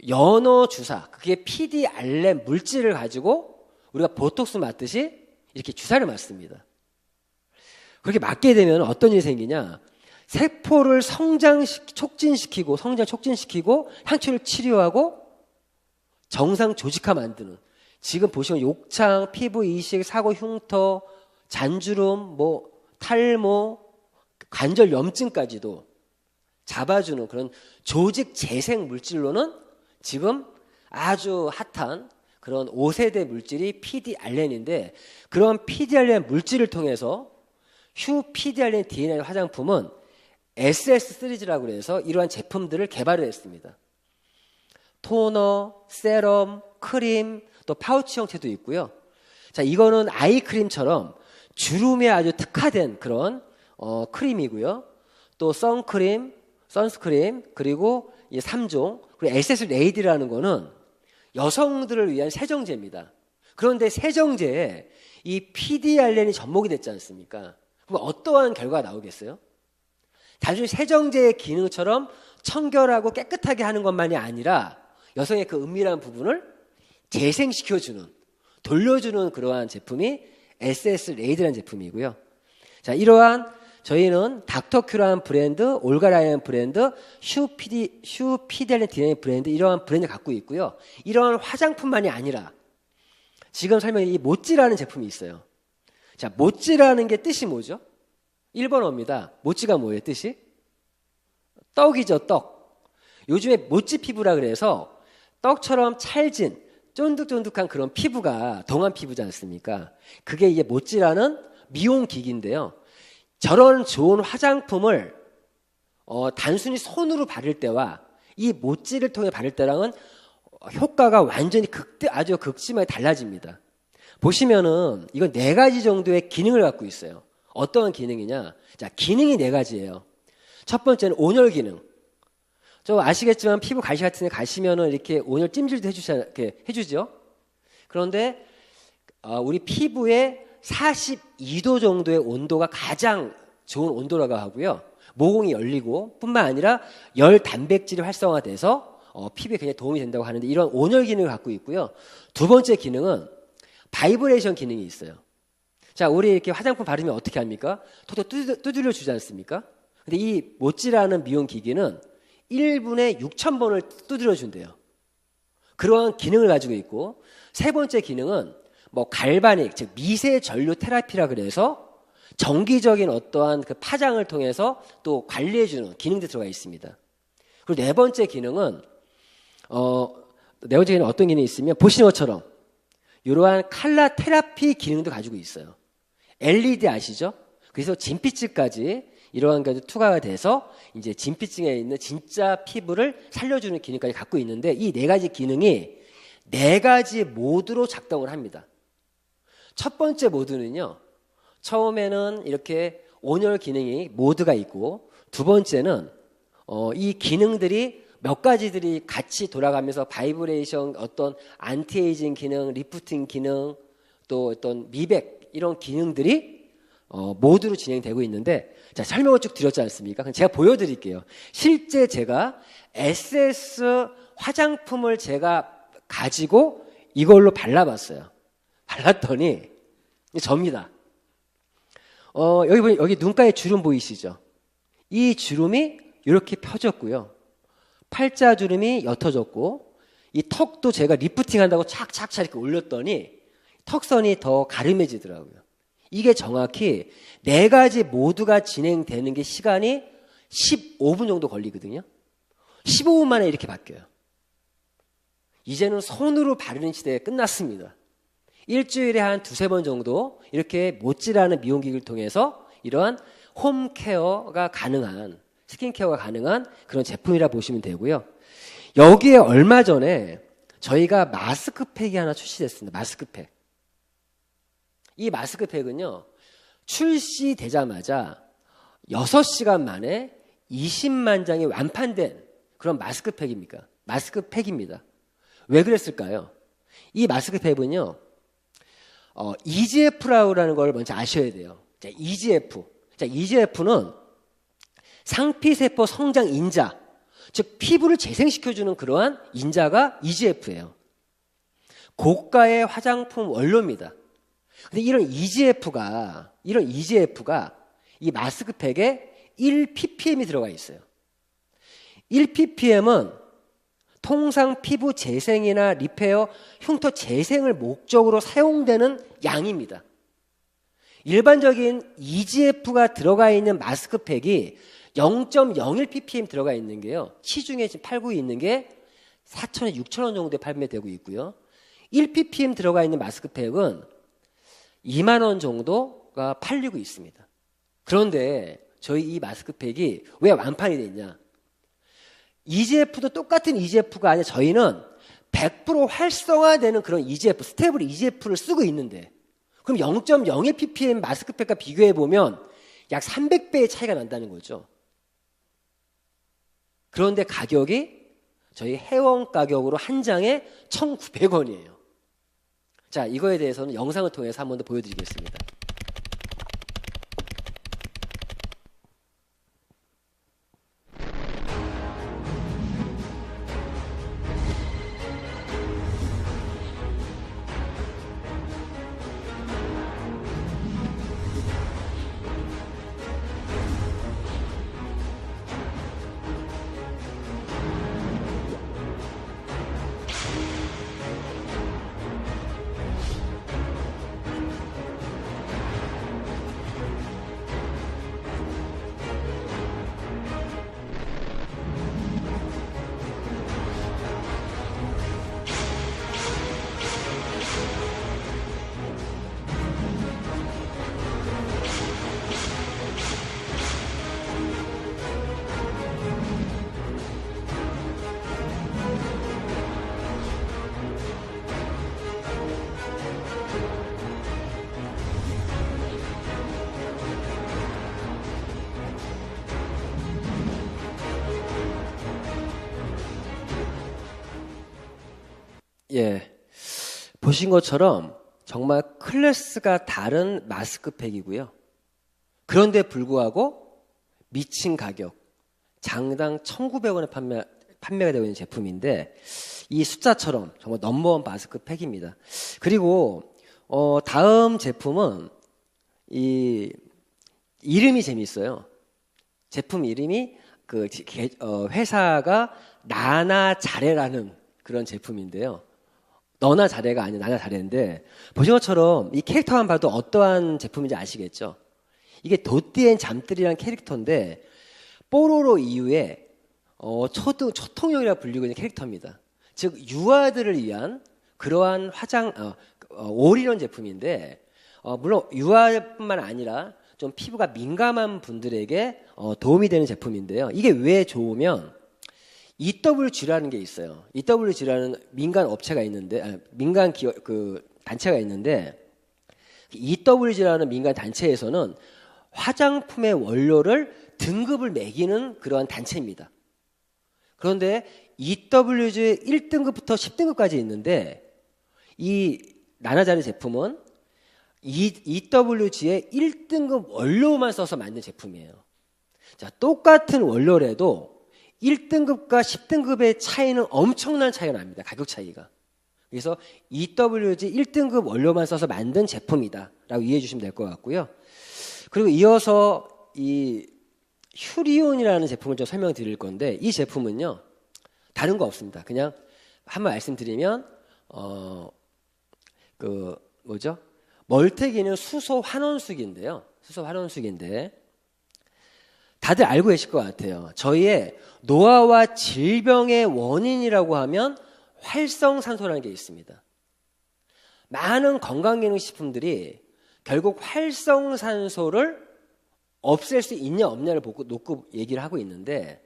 연어 주사, 그게 PD 알렌 물질을 가지고 우리가 보톡스 맞듯이 이렇게 주사를 맞습니다. 그렇게 맞게 되면 어떤 일이 생기냐? 세포를 성장 촉진시키고 향초를 치료하고 정상 조직화 만드는, 지금 보시면 욕창, 피부 이식, 사고 흉터, 잔주름, 탈모, 관절 염증까지도 잡아주는 그런 조직 재생 물질로는 지금 아주 핫한 그런 5세대 물질이 PD 알렌인데, 그런 PD 알렌 물질을 통해서 휴 PD 알렌 DNA 화장품은 SS 시리즈라고 해서 이러한 제품들을 개발을 했습니다. 토너, 세럼, 크림, 또 파우치 형태도 있고요. 자, 이거는 아이크림처럼 주름에 아주 특화된 그런 크림이고요. 또 선크림, 선스크림, 그리고 이 3종, 그리고 SS 레이디라는 거는 여성들을 위한 세정제입니다. 그런데 세정제에 이 PD 알렌이 접목이 됐지 않습니까? 그럼 어떠한 결과가 나오겠어요? 단순히 세정제의 기능처럼 청결하고 깨끗하게 하는 것만이 아니라 여성의 그 은밀한 부분을 재생시켜주는, 돌려주는 그러한 제품이 SS 레이드라는 제품이고요. 자, 이러한 저희는 닥터큐라는 브랜드, 올가라이라는 브랜드, 휴 PD DNA 브랜드, 이러한 브랜드를 갖고 있고요. 이러한 화장품만이 아니라 지금 설명한 이 모찌라는 제품이 있어요. 자, 모찌라는 게 뜻이 뭐죠? 일본어입니다. 모찌가 뭐예요, 뜻이? 떡이죠, 떡. 요즘에 모찌 피부라 그래서 떡처럼 찰진, 쫀득쫀득한 그런 피부가 동안 피부지 않습니까? 그게 이게 모찌라는 미용 기기인데요. 저런 좋은 화장품을 단순히 손으로 바를 때와 이 모찌를 통해 바를 때랑은 효과가 완전히 아주 극심하게 달라집니다. 보시면은 이건 4가지 정도의 기능을 갖고 있어요. 어떠한 기능이냐? 자, 기능이 4가지예요. 첫 번째는 온열 기능. 저 아시겠지만 피부 가시 같은 데 가시면은 이렇게 온열 찜질도 해주죠. 그런데 우리 피부에 42도 정도의 온도가 가장 좋은 온도라고 하고요. 모공이 열리고 뿐만 아니라 열 단백질이 활성화돼서 피부에 굉장히 도움이 된다고 하는데, 이런 온열 기능을 갖고 있고요. 두 번째 기능은 바이브레이션 기능이 있어요. 자, 우리 이렇게 화장품 바르면 어떻게 합니까? 톡톡 두드려 주지 않습니까? 근데 이 모찌라는 미용 기기는 1분에 6,000번을 두드려 준대요. 그러한 기능을 가지고 있고, 세 번째 기능은 갈바닉, 즉 미세 전류 테라피라 그래서 정기적인 어떠한 그 파장을 통해서 또 관리해주는 기능도 들어가 있습니다. 그리고 네 번째 기능은 어떤 기능이 있으면 보시는 것처럼 이러한 칼라 테라피 기능도 가지고 있어요. LED 아시죠? 그래서 진피층까지 이러한 것이 투과가 돼서 이제 진피층에 있는 진짜 피부를 살려주는 기능까지 갖고 있는데 이 네 가지 기능이 네 가지 모드로 작동을 합니다. 첫 번째 모드는요. 처음에는 이렇게 온열 기능이 모드가 있고 두 번째는 이 기능들이 몇 가지들이 같이 돌아가면서 바이브레이션, 어떤 안티에이징 기능, 리프팅 기능, 또 어떤 미백 이런 기능들이 모두로 진행되고 있는데 자 설명을 쭉 드렸지 않습니까? 그럼 제가 보여드릴게요. 실제 제가 SS 화장품을 제가 가지고 이걸로 발라봤어요. 발랐더니 접니다. 여기 눈가에 주름 보이시죠? 이 주름이 이렇게 펴졌고요. 팔자주름이 옅어졌고 이 턱도 제가 리프팅 한다고 착착착 이렇게 올렸더니 턱선이 더 가름해지더라고요. 이게 정확히 네 가지 모두가 진행되는 게 시간이 15분 정도 걸리거든요. 15분 만에 이렇게 바뀌어요. 이제는 손으로 바르는 시대에 끝났습니다. 일주일에 한 두세 번 정도 이렇게 못질하는 미용기기를 통해서 이러한 홈케어가 가능한 스킨케어가 가능한 그런 제품이라 보시면 되고요. 여기에 얼마 전에 저희가 마스크팩이 하나 출시됐습니다. 마스크팩. 이 마스크팩은요. 출시되자마자 6시간 만에 20만 장이 완판된 그런 마스크팩입니다. 왜 그랬을까요? 이 마스크팩은요. EGF라는 걸 먼저 아셔야 돼요. 자, EGF는 상피세포 성장 인자, 즉 피부를 재생시켜주는 그러한 인자가 EGF예요. 고가의 화장품 원료입니다. 근데 이런 EGF가 이 마스크팩에 1ppm이 들어가 있어요. 1ppm은 통상 피부 재생이나 리페어, 흉터 재생을 목적으로 사용되는 양입니다. 일반적인 EGF가 들어가 있는 마스크팩이 0.01ppm 들어가 있는 게요. 시중에 지금 팔고 있는 게 4,000원, 6,000원 정도에 판매되고 있고요. 1ppm 들어가 있는 마스크팩은 2만 원 정도가 팔리고 있습니다. 그런데 저희 이 마스크팩이 왜 완판이 됐냐? EGF도 똑같은 EGF가 아니라 저희는 100% 활성화되는 그런 EGF, 스테이블 EGF를 쓰고 있는데 그럼 0.01ppm 마스크팩과 비교해보면 약 300배의 차이가 난다는 거죠. 그런데 가격이 저희 회원 가격으로 한 장에 1,900원이에요. 자, 이거에 대해서는 영상을 통해서 한 번 더 보여드리겠습니다. 예, 보신 것처럼 정말 클래스가 다른 마스크팩이고요. 그런데 불구하고 미친 가격, 장당 1,900원에 판매가 되고 있는 제품인데 이 숫자처럼 정말 넘버원 마스크팩입니다. 그리고 다음 제품은 이 이름이 재밌어요. 제품 이름이 회사가 나나자레라는 그런 제품인데요. 너나 자레가 아닌 나나 자레인데 보신 것처럼 이 캐릭터만 봐도 어떠한 제품인지 아시겠죠? 이게 도띠엔 잠들이라는 캐릭터인데 뽀로로 이후에 초통령이라고 불리고 있는 캐릭터입니다. 즉 유아들을 위한 그러한 올인원 제품인데 물론 유아뿐만 아니라 좀 피부가 민감한 분들에게 도움이 되는 제품인데요. 이게 왜 좋으면 EWG라는 게 있어요. EWG라는 민간 업체가 있는데, 민간 기업 단체가 있는데, EWG라는 민간 단체에서는 화장품의 원료를 등급을 매기는 그러한 단체입니다. 그런데 EWG 1등급부터 10등급까지 있는데 이 나나자리 제품은 EWG의 1등급 원료만 써서 만든 제품이에요. 자, 똑같은 원료라도 1등급과 10등급의 차이는 엄청난 차이가 납니다. 가격 차이가. 그래서 EWG 1등급 원료만 써서 만든 제품이다 라고 이해해 주시면 될 것 같고요. 그리고 이어서 이 휴리온이라는 제품을 좀 설명드릴 건데, 이 제품은요 다른 거 없습니다. 그냥 한번 말씀드리면 멀텍이는 수소 환원수기인데요. 수소 환원수기인데 다들 알고 계실 것 같아요. 저희의 노화와 질병의 원인이라고 하면 활성산소라는 게 있습니다. 많은 건강기능식품들이 결국 활성산소를 없앨 수 있냐 없냐를 놓고 얘기를 하고 있는데,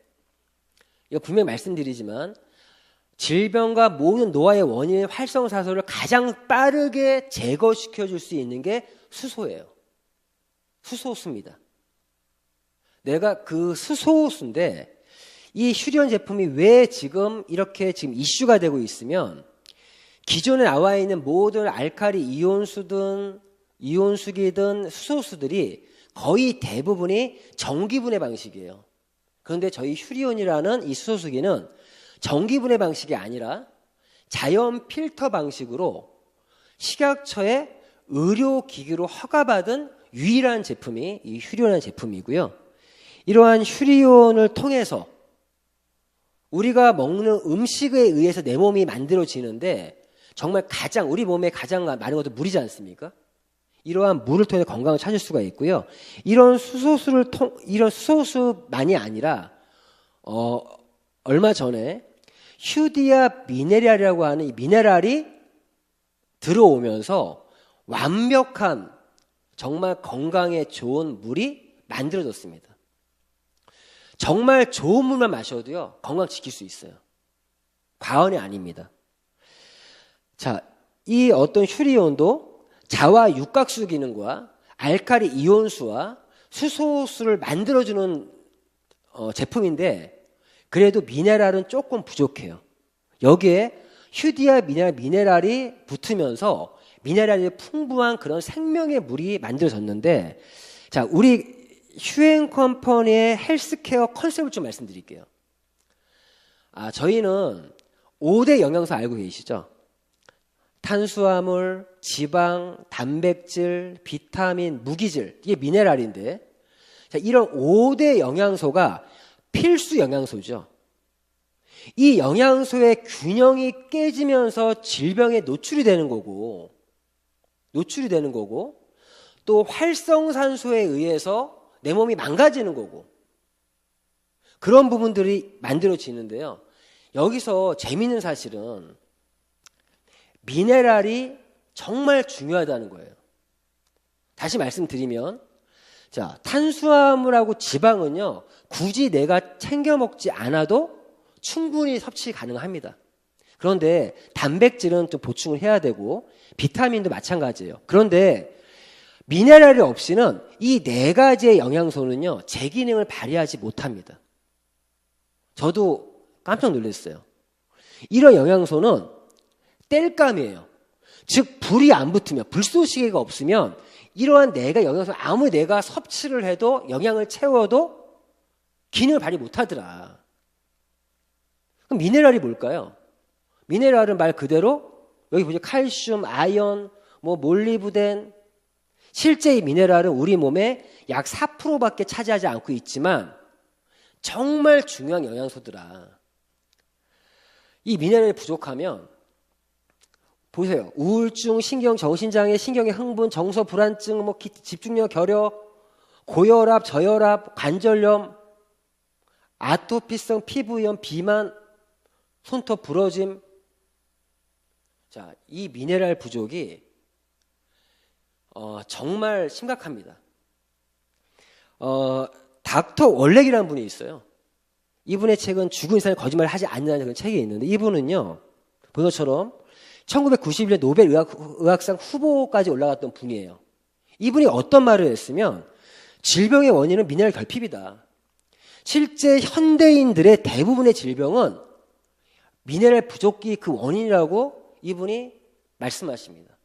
이거 분명히 말씀드리지만 질병과 모든 노화의 원인인 활성산소를 가장 빠르게 제거시켜줄 수 있는 게 수소예요. 수소수입니다. 내가 그 수소수인데 이 휴리온 제품이 왜 이렇게 이슈가 되고 있으면, 기존에 나와 있는 모든 알칼리 이온수든 이온수기든 수소수들이 거의 대부분이 전기분해 방식이에요. 그런데 저희 휴리온이라는 이 수소수기는 전기분해 방식이 아니라 자연 필터 방식으로 식약처의 의료기기로 허가받은 유일한 제품이 이 휴리온이라는 제품이고요. 이러한 휴리온을 통해서 우리가 먹는 음식에 의해서 내 몸이 만들어지는데, 정말 우리 몸에 가장 많은 것도 물이지 않습니까? 이러한 물을 통해 건강을 찾을 수가 있고요. 이런 수소수만이 아니라 얼마 전에 휴디아 미네랄이라고 하는 이 미네랄이 들어오면서 완벽한 정말 건강에 좋은 물이 만들어졌습니다. 정말 좋은 물만 마셔도요 건강 지킬 수 있어요. 과언이 아닙니다. 자, 이 어떤 휴리온도 자와 육각수 기능과 알칼리 이온수와 수소수를 만들어주는 제품인데, 그래도 미네랄은 조금 부족해요. 여기에 휴디아 미네랄이 붙으면서 미네랄이 풍부한 그런 생명의 물이 만들어졌는데, 자, 우리 휴앤컴퍼니의 헬스케어 컨셉을 좀 말씀드릴게요. 저희는 5대 영양소 알고 계시죠? 탄수화물, 지방, 단백질, 비타민, 무기질, 이게 미네랄인데, 자, 이런 5대 영양소가 필수 영양소죠. 이 영양소의 균형이 깨지면서 질병에 노출이 되는 거고, 또 활성산소에 의해서 내 몸이 망가지는 거고, 그런 부분들이 만들어지는데요. 여기서 재미있는 사실은 미네랄이 정말 중요하다는 거예요. 다시 말씀드리면, 자, 탄수화물하고 지방은요 굳이 내가 챙겨 먹지 않아도 충분히 섭취 가능합니다. 그런데 단백질은 좀 보충을 해야 되고 비타민도 마찬가지예요. 그런데 미네랄이 없이는 이 4가지의 영양소는요 제 기능을 발휘하지 못합니다. 저도 깜짝 놀랐어요. 이런 영양소는 땔감이에요. 즉 불이 안 붙으면, 불쏘시개가 없으면 이러한 영양소 아무리 내가 섭취를 해도 영양을 채워도 기능을 발휘 못하더라. 그럼 미네랄이 뭘까요? 미네랄은 말 그대로 여기 보죠. 칼슘, 아연, 몰리브덴. 실제 이 미네랄은 우리 몸에 약 4%밖에 차지하지 않고 있지만 정말 중요한 영양소더라. 이 미네랄이 부족하면 보세요. 우울증, 신경, 정신장애, 신경의 흥분, 정서 불안증, 집중력 결여, 고혈압, 저혈압, 관절염, 아토피성 피부염, 비만, 손톱 부러짐. 자, 이 미네랄 부족이 정말 심각합니다. 닥터 월렉이라는 분이 있어요. 이분의 책은 죽은 이상의 거짓말을 하지 않는다는 그런 책이 있는데 이분은요. 본 것처럼 1991년 노벨 의학상 후보까지 올라갔던 분이에요. 이분이 어떤 말을 했으면 질병의 원인은 미네랄 결핍이다. 실제 현대인들의 대부분의 질병은 미네랄 부족이 그 원인이라고 이분이 말씀하십니다.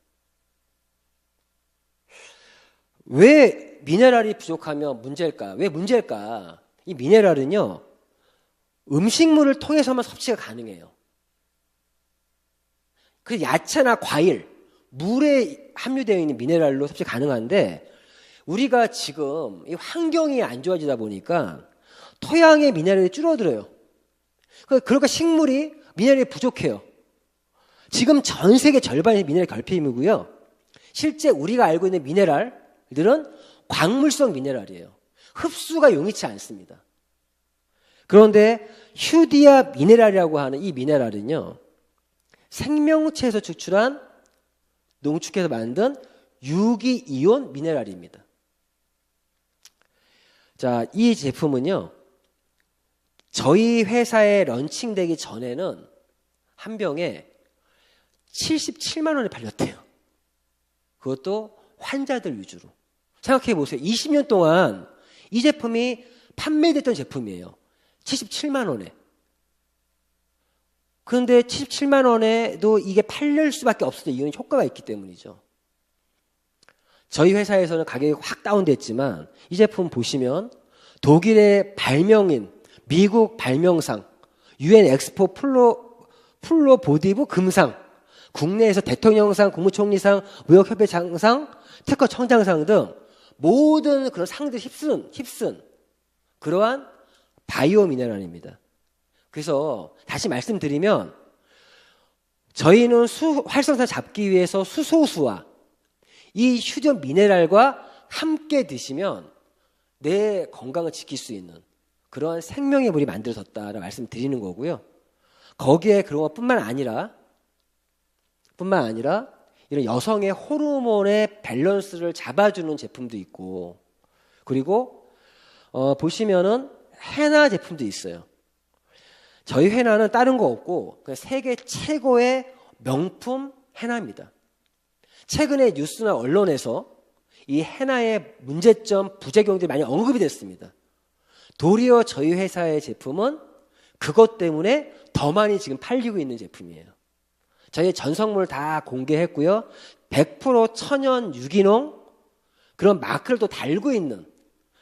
왜 미네랄이 부족하면 문제일까? 왜 문제일까? 이 미네랄은요, 음식물을 통해서만 섭취가 가능해요. 그 야채나 과일, 물에 함유되어 있는 미네랄로 섭취 가능한데 우리가 지금 이 환경이 안 좋아지다 보니까 토양의 미네랄이 줄어들어요. 그러니까 식물이 미네랄이 부족해요. 지금 전 세계 절반이 미네랄 결핍이고요. 실제 우리가 알고 있는 미네랄들은 광물성 미네랄이에요. 흡수가 용이치 않습니다. 그런데 휴디아 미네랄이라고 하는 이 미네랄은요. 생명체에서 추출한 농축해서 만든 유기이온 미네랄입니다. 자, 이 제품은요. 저희 회사에 런칭되기 전에는 한 병에 77만 원에 팔렸대요. 그것도 환자들 위주로. 생각해 보세요. 20년 동안 이 제품이 판매됐던 제품이에요. 77만 원에. 그런데 77만 원에도 이게 팔릴 수밖에 없었던 이유는 효과가 있기 때문이죠. 저희 회사에서는 가격이 확 다운됐지만 이 제품 보시면 독일의 발명인, 미국 발명상, UN 엑스포 플로보디브 금상, 국내에서 대통령상, 국무총리상, 무역협회장상, 특허청장상 등 모든 그런 상들 휩쓴 그러한 바이오 미네랄입니다. 그래서 다시 말씀드리면 저희는 활성산 잡기 위해서 수소수와 이 휴전 미네랄과 함께 드시면 내 건강을 지킬 수 있는 그러한 생명의 물이 만들어졌다라고 말씀드리는 거고요. 거기에 그런 것뿐만 아니라 이런 여성의 호르몬의 밸런스를 잡아주는 제품도 있고 그리고 보시면은 헤나 제품도 있어요. 저희 헤나는 다른 거 없고 그냥 세계 최고의 명품 헤나입니다. 최근에 뉴스나 언론에서 이 헤나의 문제점, 부작용들이 많이 언급이 됐습니다. 도리어 저희 회사의 제품은 그것 때문에 더 많이 지금 팔리고 있는 제품이에요. 저희 전성물 다 공개했고요. 100% 천연 유기농 그런 마크를 또 달고 있는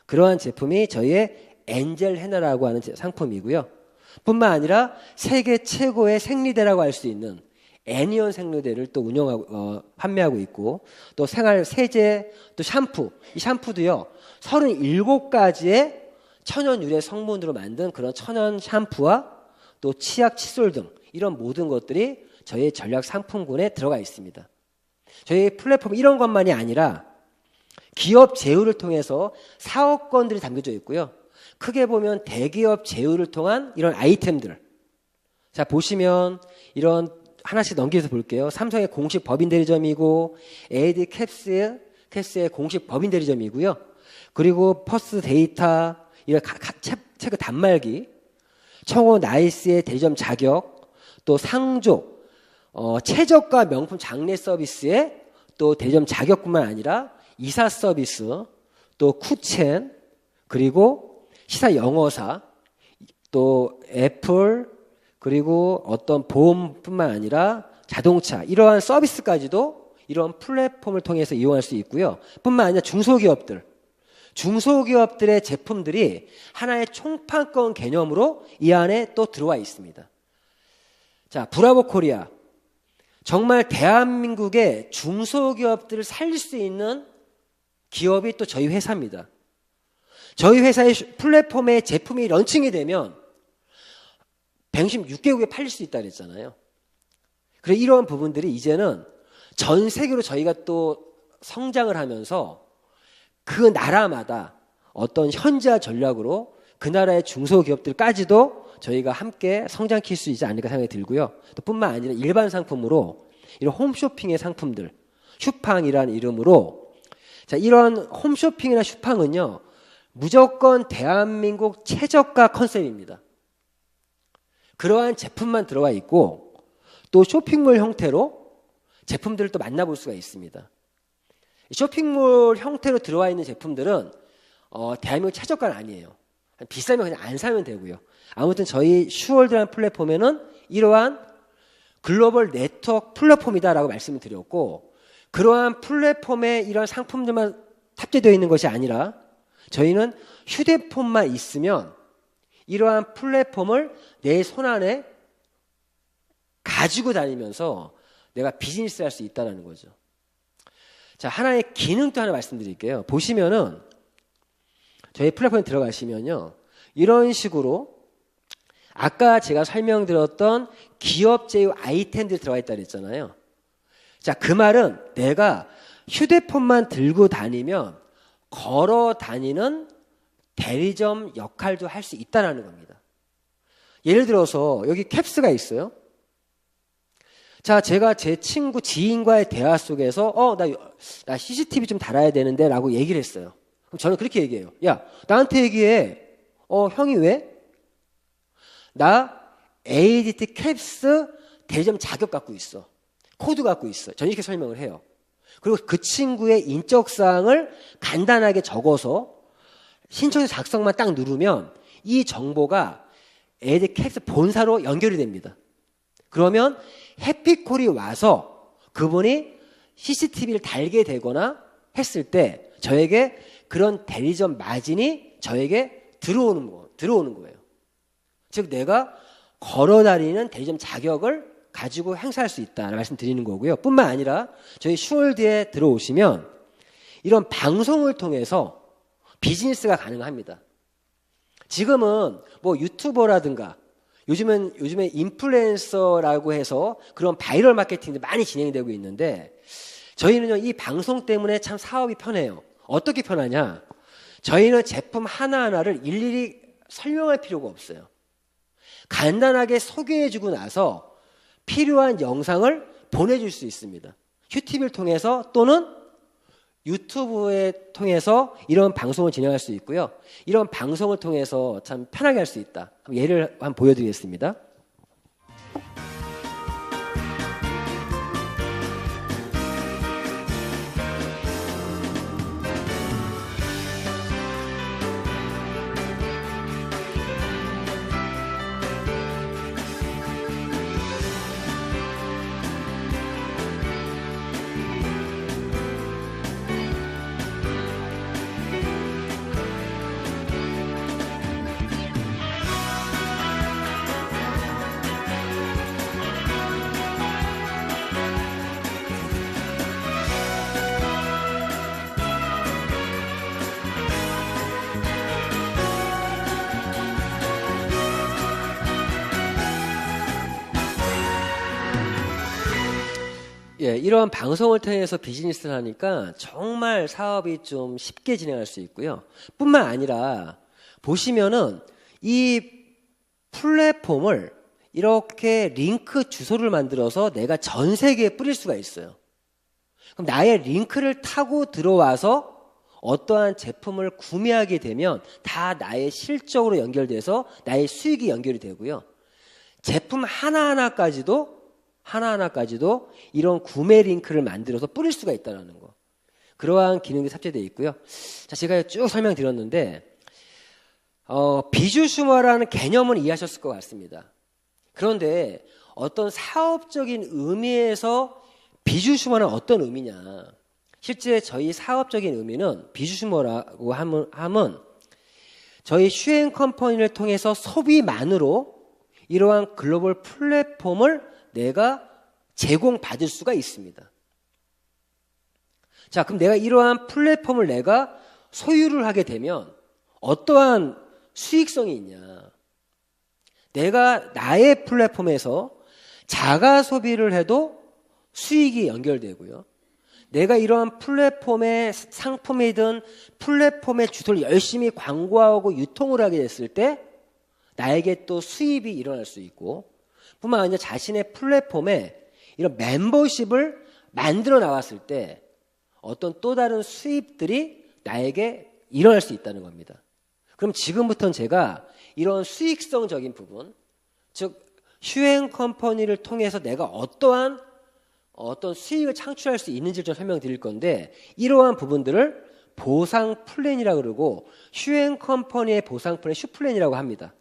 그러한 제품이 저희의 엔젤 헤나라고 하는 상품이고요. 뿐만 아니라 세계 최고의 생리대라고 할 수 있는 애니온 생리대를 또 운영하고 판매하고 있고 또 생활 세제 또 샴푸 이 샴푸도요 37가지의 천연 유래 성분으로 만든 그런 천연 샴푸와 또 치약 칫솔 등 이런 모든 것들이 저희 전략 상품군에 들어가 있습니다. 저희 플랫폼 이런 것만이 아니라 기업 제휴를 통해서 사업권들이 담겨져 있고요. 크게 보면 대기업 제휴를 통한 이런 아이템들. 자, 보시면 이런 하나씩 넘겨서 볼게요. 삼성의 공식 법인 대리점이고 AD 캡스의 공식 법인 대리점이고요. 그리고 퍼스트 데이터 이런 체크 단말기, 청호 나이스의 대리점 자격, 또 상조, 최저가 명품 장례 서비스의 또 대리점 자격뿐만 아니라 이사 서비스, 또 쿠첸, 그리고 시사 영어사, 또 애플, 그리고 어떤 보험뿐만 아니라 자동차 이러한 서비스까지도 이런 플랫폼을 통해서 이용할 수 있고요. 뿐만 아니라 중소기업들의 제품들이 하나의 총판권 개념으로 이 안에 또 들어와 있습니다. 자, 브라보 코리아. 정말 대한민국의 중소기업들을 살릴 수 있는 기업이 또 저희 회사입니다. 저희 회사의 플랫폼에 제품이 런칭이 되면 166개국에 팔릴 수 있다고 했잖아요. 그래서 이러한 부분들이 이제는 전 세계로 저희가 또 성장을 하면서 그 나라마다 어떤 현지화 전략으로 그 나라의 중소기업들까지도 저희가 함께 성장시킬 수 있지 않을까 생각이 들고요. 또 뿐만 아니라 일반 상품으로 이런 홈쇼핑의 상품들, 슈팡이라는 이름으로 자, 이런 홈쇼핑이나 슈팡은요. 무조건 대한민국 최저가 컨셉입니다. 그러한 제품만 들어와 있고 또 쇼핑몰 형태로 제품들을 또 만나볼 수가 있습니다. 쇼핑몰 형태로 들어와 있는 제품들은 대한민국 최저가는 아니에요. 비싸면 그냥 안 사면 되고요. 아무튼 저희 슈월드라는 플랫폼에는 이러한 글로벌 네트워크 플랫폼이다라고 말씀을 드렸고, 그러한 플랫폼에 이런 상품들만 탑재되어 있는 것이 아니라 저희는 휴대폰만 있으면 이러한 플랫폼을 내 손안에 가지고 다니면서 내가 비즈니스 할 수 있다는 거죠. 자, 하나의 기능도 하나 말씀드릴게요. 보시면은 저희 플랫폼에 들어가시면요, 이런 식으로 아까 제가 설명드렸던 기업 제휴 아이템들이 들어가 있다 그랬잖아요. 자, 그 말은 내가 휴대폰만 들고 다니면 걸어 다니는 대리점 역할도 할 수 있다는 겁니다. 예를 들어서 여기 캡스가 있어요. 자, 제가 제 친구 지인과의 대화 속에서 나 CCTV 좀 달아야 되는데 라고 얘기를 했어요. 그럼 저는 그렇게 얘기해요. 야, 나한테 얘기해. 형이 왜? 나 ADT 캡스 대리점 자격 갖고 있어. 코드 갖고 있어. 저는 이렇게 설명을 해요. 그리고 그 친구의 인적사항을 간단하게 적어서 신청서 작성만 딱 누르면 이 정보가 ADT 캡스 본사로 연결이 됩니다. 그러면 해피콜이 와서 그분이 CCTV를 달게 되거나 했을 때 저에게 그런 대리점 마진이 저에게 들어오는 거예요. 즉 내가 걸어다니는 대리점 자격을 가지고 행사할 수 있다는 말씀드리는 거고요. 뿐만 아니라 저희 슈월드에 들어오시면 이런 방송을 통해서 비즈니스가 가능합니다. 지금은 뭐 유튜버라든가 요즘에 인플루엔서라고 해서 그런 바이럴 마케팅도 많이 진행되고 있는데 저희는요, 이 방송 때문에 참 사업이 편해요. 어떻게 편하냐? 저희는 제품 하나하나를 일일이 설명할 필요가 없어요. 간단하게 소개해주고 나서 필요한 영상을 보내줄 수 있습니다. QTV를 통해서 또는 유튜브에 통해서 이런 방송을 진행할 수 있고요. 이런 방송을 통해서 참 편하게 할 수 있다. 예를 한번 보여드리겠습니다. 예, 이런 방송을 통해서 비즈니스를 하니까 정말 사업이 좀 쉽게 진행할 수 있고요. 뿐만 아니라 보시면은 이 플랫폼을 이렇게 링크 주소를 만들어서 내가 전 세계에 뿌릴 수가 있어요. 그럼 나의 링크를 타고 들어와서 어떠한 제품을 구매하게 되면 다 나의 실적으로 연결돼서 나의 수익이 연결이 되고요. 제품 하나하나까지도 이런 구매 링크를 만들어서 뿌릴 수가 있다는 거. 그러한 기능이 탑재되어 있고요. 자, 제가 쭉 설명드렸는데 비주슈머라는 개념은 이해하셨을 것 같습니다. 그런데 어떤 사업적인 의미에서 비주슈머는 어떤 의미냐? 실제 저희 사업적인 의미는 비주슈머라고 하면 저희 슈행 컴퍼니를 통해서 소비만으로 이러한 글로벌 플랫폼을 내가 제공받을 수가 있습니다. 자, 그럼 내가 이러한 플랫폼을 내가 소유를 하게 되면 어떠한 수익성이 있냐? 내가 나의 플랫폼에서 자가 소비를 해도 수익이 연결되고요. 내가 이러한 플랫폼의 상품이든 플랫폼의 주소를 열심히 광고하고 유통을 하게 됐을 때 나에게 또 수입이 일어날 수 있고, 뿐만 아니라 자신의 플랫폼에 이런 멤버십을 만들어 나왔을 때 어떤 또 다른 수입들이 나에게 일어날 수 있다는 겁니다. 그럼 지금부터는 제가 이런 수익성적인 부분, 즉 휴행 컴퍼니를 통해서 내가 어떤 수익을 창출할 수 있는지를 좀 설명드릴 건데, 이러한 부분들을 보상 플랜이라고 그러고 휴행 컴퍼니의 보상 플랜 슈플랜이라고 합니다.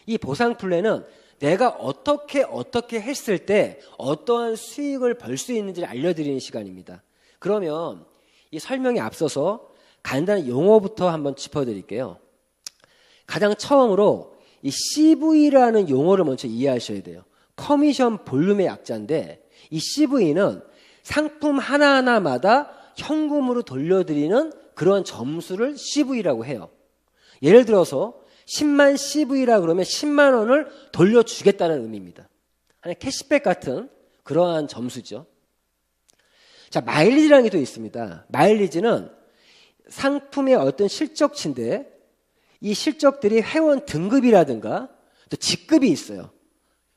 이 보상 플랜은 내가 어떻게 했을 때 어떠한 수익을 벌 수 있는지를 알려드리는 시간입니다. 그러면 이 설명에 앞서서 간단한 용어부터 한번 짚어드릴게요. 가장 처음으로 이 CV라는 용어를 먼저 이해하셔야 돼요. 커미션 볼륨의 약자인데, 이 CV는 상품 하나하나마다 현금으로 돌려드리는 그런 점수를 CV라고 해요. 예를 들어서 10만 CV라 그러면 10만 원을 돌려주겠다는 의미입니다. 하나의 캐시백 같은 그러한 점수죠. 자, 마일리지라는 게 또 있습니다. 마일리지는 상품의 어떤 실적치인데, 이 실적들이 회원 등급이라든가 또 직급이 있어요.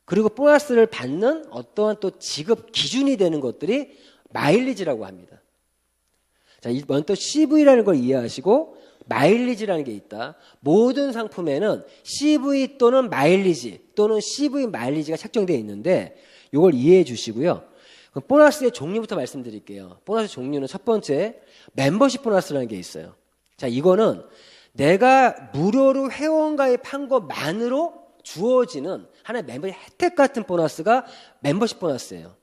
그리고 보너스를 받는 어떠한 또 지급 기준이 되는 것들이 마일리지라고 합니다. 자, 먼저 또 CV라는 걸 이해하시고 마일리지라는 게 있다. 모든 상품에는 CV 또는 마일리지 또는 CV 마일리지가 책정되어 있는데, 이걸 이해해 주시고요. 그럼 보너스의 종류부터 말씀드릴게요. 보너스 종류는 첫 번째, 멤버십 보너스라는 게 있어요. 자, 이거는 내가 무료로 회원가입한 것만으로 주어지는 하나의 멤버십 혜택 같은 보너스가 멤버십 보너스예요.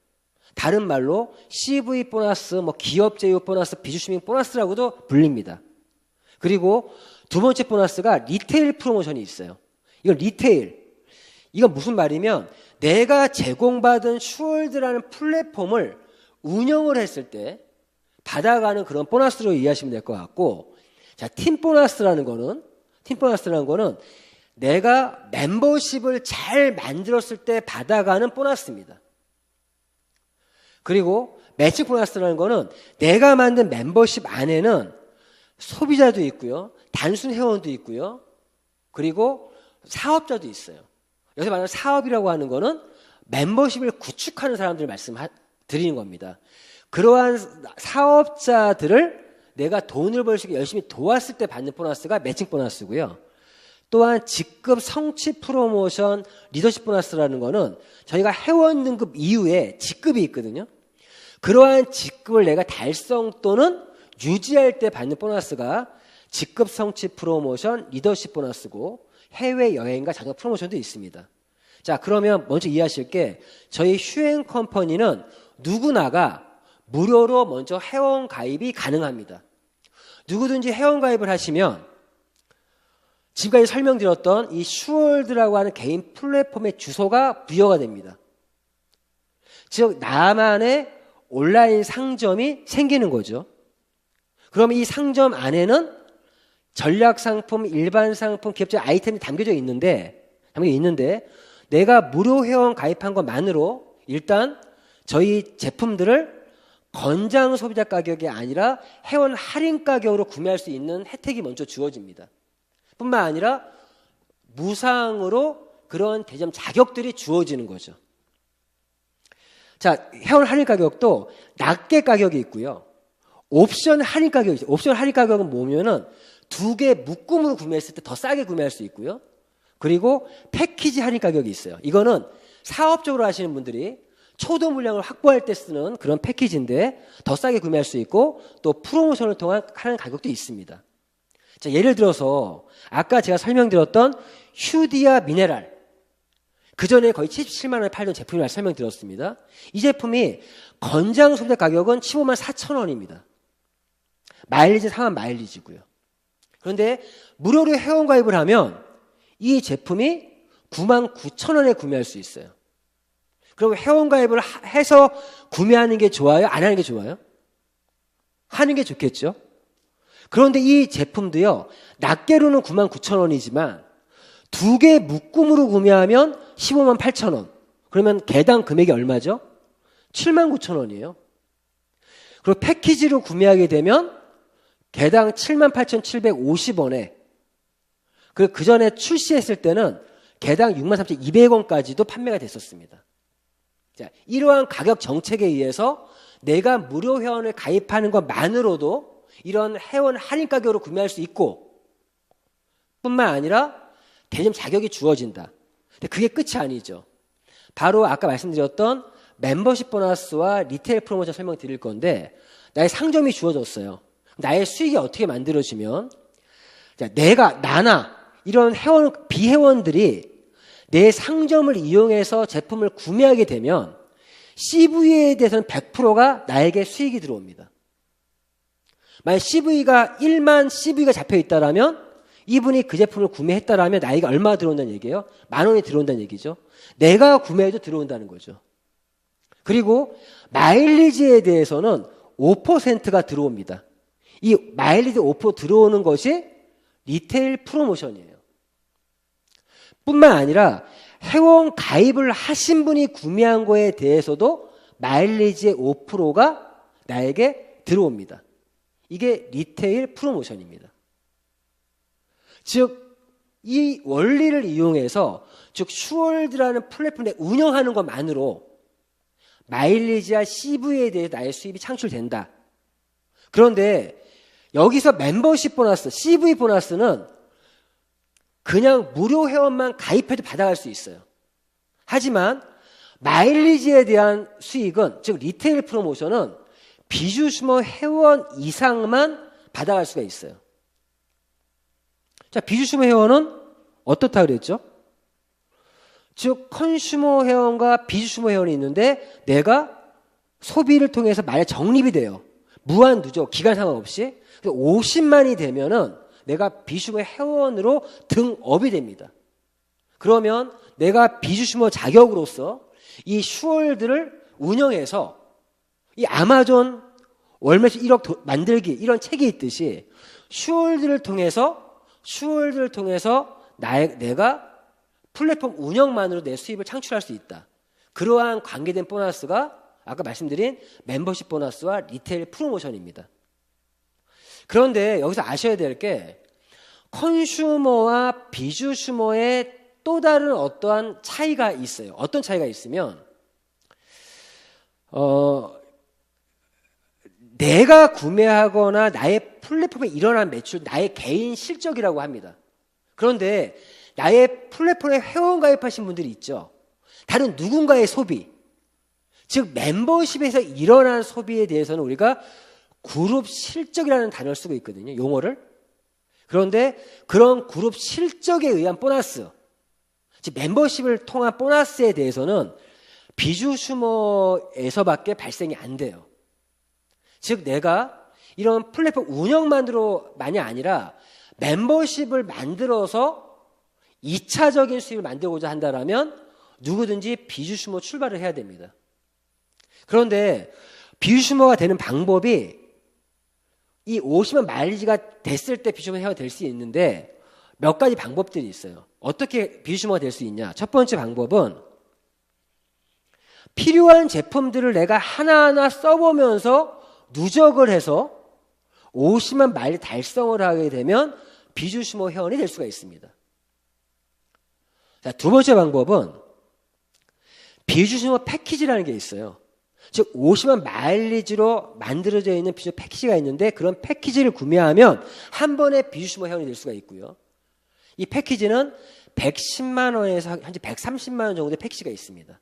다른 말로 CV 보너스, 기업 제휴 보너스, 비주시민 보너스라고도 불립니다. 그리고 두 번째 보너스가 리테일 프로모션이 있어요. 이건 리테일. 이건 무슨 말이면 내가 제공받은 슈월드라는 플랫폼을 운영을 했을 때 받아가는 그런 보너스로 이해하시면 될 것 같고, 자, 팀 보너스라는 거는 내가 멤버십을 잘 만들었을 때 받아가는 보너스입니다. 그리고 매칭 보너스라는 거는 내가 만든 멤버십 안에는 소비자도 있고요, 단순 회원도 있고요, 그리고 사업자도 있어요. 여기서 말하는 사업이라고 하는 거는 멤버십을 구축하는 사람들을 말씀드리는 겁니다. 그러한 사업자들을 내가 돈을 벌 수 있게 열심히 도왔을 때 받는 보너스가 매칭 보너스고요. 또한 직급 성취 프로모션 리더십 보너스라는 거는 저희가 회원 등급 이후에 직급이 있거든요. 그러한 직급을 내가 달성 또는 유지할 때 받는 보너스가 직급 성취 프로모션 리더십 보너스고, 해외여행과 자격 프로모션도 있습니다. 자, 그러면 먼저 이해하실 게, 저희 휴행 컴퍼니는 누구나가 무료로 먼저 회원 가입이 가능합니다. 누구든지 회원 가입을 하시면 지금까지 설명드렸던 이 슈월드라고 하는 개인 플랫폼의 주소가 부여가 됩니다. 즉, 나만의 온라인 상점이 생기는 거죠. 그럼 이 상점 안에는 전략 상품, 일반 상품, 기업적 아이템이 담겨져 있는데 내가 무료 회원 가입한 것만으로 일단 저희 제품들을 건장 소비자 가격이 아니라 회원 할인 가격으로 구매할 수 있는 혜택이 먼저 주어집니다. 뿐만 아니라 무상으로 그런 대점 자격들이 주어지는 거죠. 자, 회원 할인 가격도 낱개 가격이 있고요. 옵션 할인 가격이 있어요. 옵션 할인 가격은 뭐냐면은 2개 묶음으로 구매했을 때 더 싸게 구매할 수 있고요. 그리고 패키지 할인 가격이 있어요. 이거는 사업적으로 하시는 분들이 초도 물량을 확보할 때 쓰는 그런 패키지인데 더 싸게 구매할 수 있고, 또 프로모션을 통한 하는 가격도 있습니다. 자, 예를 들어서 아까 제가 설명드렸던 휴디아 미네랄, 그전에 거의 77만 원에 팔던 제품이라 설명드렸습니다. 이 제품이 건장 소비자 가격은 15만 4천 원입니다. 마일리지 4만 마일리지고요. 그런데 무료로 회원 가입을 하면 이 제품이 9만 9천 원에 구매할 수 있어요. 그럼 회원 가입을 해서 구매하는 게 좋아요? 안 하는 게 좋아요? 하는 게 좋겠죠. 그런데 이 제품도요, 낱개로는 9만 9천 원이지만 2개 묶음으로 구매하면 15만 8천 원. 그러면 개당 금액이 얼마죠? 7만 9천 원이에요. 그리고 패키지로 구매하게 되면 개당 7만 8,750원에, 그리고 그 전에 출시했을 때는 개당 6만 3,200원까지도 판매가 됐었습니다. 자, 이러한 가격 정책에 의해서 내가 무료 회원을 가입하는 것만으로도 이런 회원 할인 가격으로 구매할 수 있고, 뿐만 아니라 대리점 자격이 주어진다. 근데 그게 끝이 아니죠. 바로 아까 말씀드렸던 멤버십 보너스와 리테일 프로모션 설명드릴 건데 나의 상점이 주어졌어요. 나의 수익이 어떻게 만들어지면 나나 이런 비회원들이 내 상점을 이용해서 제품을 구매하게 되면 CV에 대해서는 100%가 나에게 수익이 들어옵니다. 만약 CV가 1만 CV가 잡혀 있다라면 이분이 그 제품을 구매했다라면 나에게 얼마 들어온다는 얘기예요? 10,000원이 들어온다는 얘기죠. 내가 구매해도 들어온다는 거죠. 그리고 마일리지에 대해서는 5%가 들어옵니다. 이 마일리지 5% 들어오는 것이 리테일 프로모션이에요. 뿐만 아니라 회원 가입을 하신 분이 구매한 거에 대해서도 마일리지의 5%가 나에게 들어옵니다. 이게 리테일 프로모션입니다. 즉, 이 원리를 이용해서 즉 슈월드라는 플랫폼을 운영하는 것만으로 마일리지와 CV에 대해 나의 수입이 창출된다. 그런데 여기서 멤버십 보너스, CV 보너스는 그냥 무료 회원만 가입해도 받아갈 수 있어요. 하지만 마일리지에 대한 수익은 즉 리테일 프로모션은 비주슈머 회원 이상만 받아갈 수가 있어요. 자, 비주슈머 회원은 어떻다 그랬죠? 즉 컨슈머 회원과 비주슈머 회원이 있는데 내가 소비를 통해서 만약 적립이 돼요. 무한 누적 기간 상관없이 50만이 되면은 내가 비주슈머 회원으로 등업이 됩니다. 그러면 내가 비주슈머 자격으로서 이 슈월드를 운영해서 이 아마존 월매출 1억 만들기 이런 책이 있듯이 슈월드를 통해서 내가 플랫폼 운영만으로 내 수입을 창출할 수 있다. 그러한 관계된 보너스가 아까 말씀드린 멤버십 보너스와 리테일 프로모션입니다. 그런데 여기서 아셔야 될 게 컨슈머와 비주슈머의 또 다른 어떠한 차이가 있어요. 어떤 차이가 있으면 내가 구매하거나 나의 플랫폼에 일어난 매출, 나의 개인 실적이라고 합니다. 그런데 나의 플랫폼에 회원 가입하신 분들이 있죠. 다른 누군가의 소비, 즉 멤버십에서 일어난 소비에 대해서는 우리가 그룹 실적이라는 단어를 쓰고 있거든요. 용어를. 그런데 그런 그룹 실적에 의한 보너스, 즉 멤버십을 통한 보너스에 대해서는 비주슈머에서밖에 발생이 안 돼요. 즉 내가 이런 플랫폼 운영만으로만이 아니라 멤버십을 만들어서 2차적인 수익을 만들고자 한다면 누구든지 비주슈머 출발을 해야 됩니다. 그런데 비주슈머가 되는 방법이 이 50만 마일리지가 됐을 때 비주슈머 회원이 될 수 있는데 몇 가지 방법들이 있어요. 어떻게 비주슈머가 될 수 있냐? 첫 번째 방법은 필요한 제품들을 내가 하나하나 써보면서 누적을 해서 50만 마일리지 달성을 하게 되면 비주슈머 회원이 될 수가 있습니다. 자, 두 번째 방법은 비주슈머 패키지라는 게 있어요. 즉 50만 마일리지로 만들어져 있는 비주슈머 패키지가 있는데 그런 패키지를 구매하면 한 번에 비주슈머 회원이 될 수가 있고요. 이 패키지는 110만 원에서 현재 130만 원 정도의 패키지가 있습니다.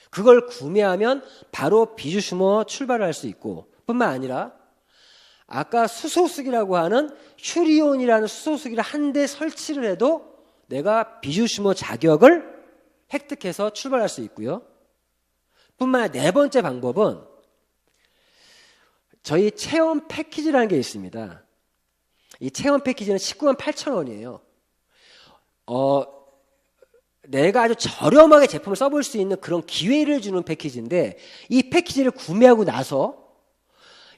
그걸 구매하면 바로 비주슈머 출발을 할 수 있고 뿐만 아니라 아까 수소수기라고 하는 휴리온이라는 수소수기를 한 대 설치를 해도 내가 비주슈머 자격을 획득해서 출발할 수 있고요. 뿐만 아니라 네 번째 방법은 저희 체험 패키지라는 게 있습니다. 이 체험 패키지는 19만 8천 원이에요. 내가 아주 저렴하게 제품을 써볼 수 있는 그런 기회를 주는 패키지인데 이 패키지를 구매하고 나서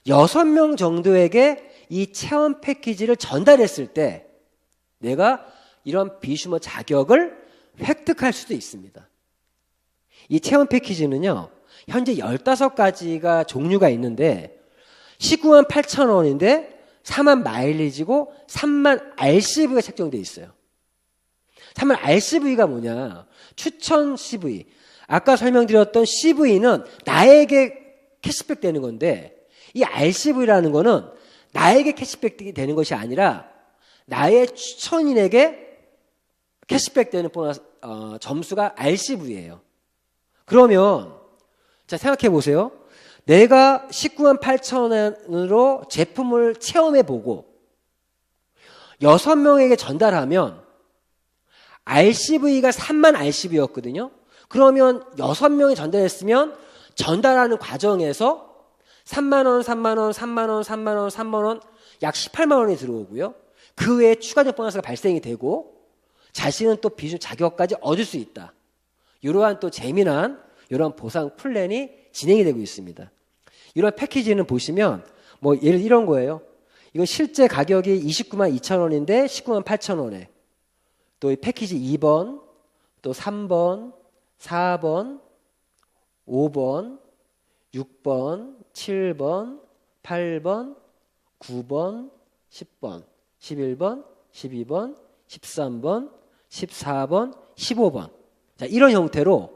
6명 정도에게 이 체험 패키지를 전달했을 때 내가 이런 비주슈머 자격을 획득할 수도 있습니다. 이 체험 패키지는요, 현재 15가지가 종류가 있는데 19만 8천 원인데 4만 마일리지고 3만 RCV가 책정되어 있어요. 3만 RCV가 뭐냐? 추천 CV. 아까 설명드렸던 CV는 나에게 캐시백 되는 건데 이 RCV라는 거는 나에게 캐시백이 되는 것이 아니라 나의 추천인에게 캐시백 되는 보너스 점수가 RCV예요. 그러면 자 생각해 보세요. 내가 19만 8천 원으로 제품을 체험해 보고 6명에게 전달하면 RCV가 3만 RCV였거든요. 그러면 6명이 전달했으면 전달하는 과정에서 3만 원, 3만 원, 3만 원, 3만 원, 3만 원, 약 18만 원이 들어오고요. 그 외에 추가적 보너스가 발생이 되고 자신은 또 비준 자격까지 얻을 수 있다. 이러한 또 재미난 이러한 보상 플랜이 진행이 되고 있습니다. 이런 패키지는 보시면 뭐 예를 이런 거예요. 이거 실제 가격이 29만 2천 원인데 19만 8천 원에 또 이 패키지 2번, 또 3번, 4번, 5번, 6번, 7번, 8번, 9번, 10번, 11번, 12번, 13번, 14번, 15번. 자, 이런 형태로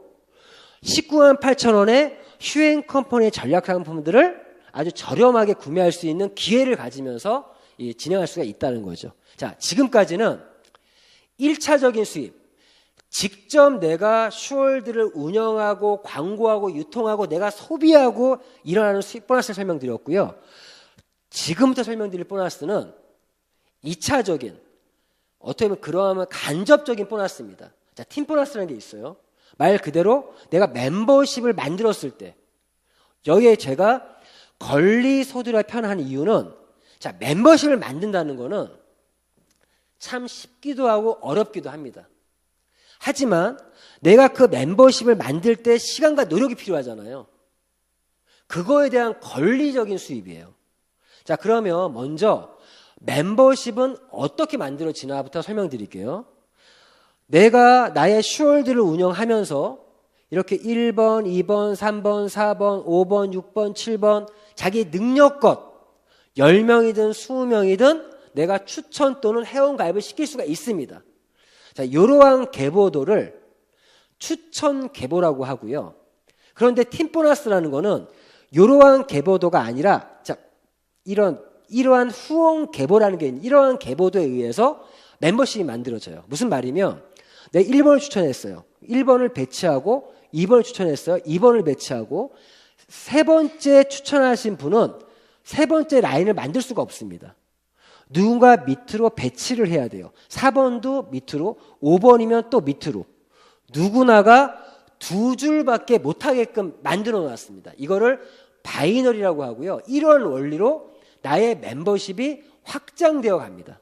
19만 8천 원의 휴행 컴퍼니의 전략 상품들을 아주 저렴하게 구매할 수 있는 기회를 가지면서 진행할 수가 있다는 거죠. 자, 지금까지는 1차적인 수입, 직접 내가 슈월드를 운영하고 광고하고 유통하고 내가 소비하고 일어나는 수입 보너스를 설명드렸고요. 지금부터 설명드릴 보너스는 2차적인 어떻게 보면 그러하면 간접적인 보너스입니다. 자, 팀 보너스라는 게 있어요. 말 그대로 내가 멤버십을 만들었을 때 여기에 제가 권리소득이라 표현하는 이유는 자, 멤버십을 만든다는 거는 참 쉽기도 하고 어렵기도 합니다. 하지만 내가 그 멤버십을 만들 때 시간과 노력이 필요하잖아요. 그거에 대한 권리적인 수입이에요. 자, 그러면 먼저 멤버십은 어떻게 만들어지나부터 설명드릴게요. 내가 나의 슈월드를 운영하면서 이렇게 1번, 2번, 3번, 4번, 5번, 6번, 7번 자기 능력껏 10명이든 20명이든 내가 추천 또는 회원가입을 시킬 수가 있습니다. 자, 이러한 계보도를 추천 계보라고 하고요. 그런데 팀 보너스라는 거는 이러한 계보도가 아니라 자, 이러한 후원 계보라는 게 있는 이러한 계보도에 의해서 멤버십이 만들어져요. 무슨 말이면 내가 1번을 추천했어요. 1번을 배치하고 2번을 추천했어요. 2번을 배치하고 세 번째 추천하신 분은 세 번째 라인을 만들 수가 없습니다. 누군가 밑으로 배치를 해야 돼요. 4번도 밑으로, 5번이면 또 밑으로. 누구나가 두 줄밖에 못하게끔 만들어 놨습니다. 이거를 바이너리라고 하고요. 이런 원리로 나의 멤버십이 확장되어 갑니다.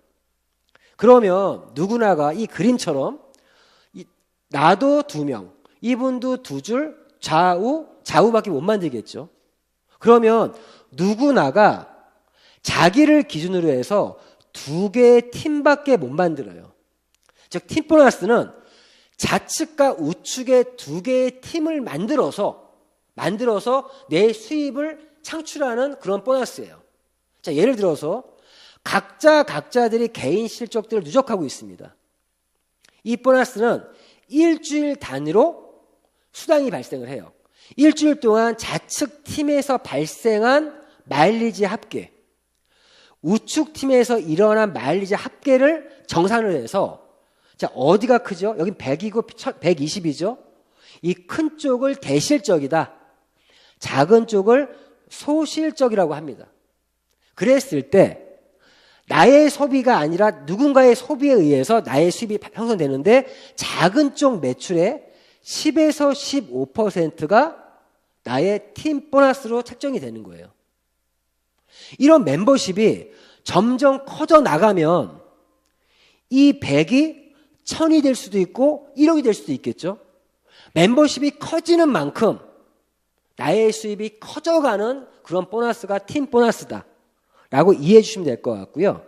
그러면 누구나가 이 그림처럼 나도 2명, 이분도 2줄, 좌우밖에 못 만들겠죠. 그러면 누구나가 자기를 기준으로 해서 2개의 팀밖에 못 만들어요. 즉, 팀 보너스는 좌측과 우측의 2개의 팀을 만들어서 내 수입을 창출하는 그런 보너스예요. 자, 예를 들어서 각자들이 개인 실적들을 누적하고 있습니다. 이 보너스는 일주일 단위로 수당이 발생을 해요. 일주일 동안 좌측 팀에서 발생한 마일리지 합계, 우측 팀에서 일어난 마일리지 합계를 정산을 해서 자, 어디가 크죠? 여긴 100이고 120이죠? 이 큰 쪽을 대실적이다. 작은 쪽을 소실적이라고 합니다. 그랬을 때 나의 소비가 아니라 누군가의 소비에 의해서 나의 수입이 형성되는데 작은 쪽 매출의 10에서 15%가 나의 팀 보너스로 책정이 되는 거예요. 이런 멤버십이 점점 커져 나가면 이 100이 1000이 될 수도 있고 1억이 될 수도 있겠죠. 멤버십이 커지는 만큼 나의 수입이 커져가는 그런 보너스가 팀 보너스다 라고 이해해 주시면 될 것 같고요.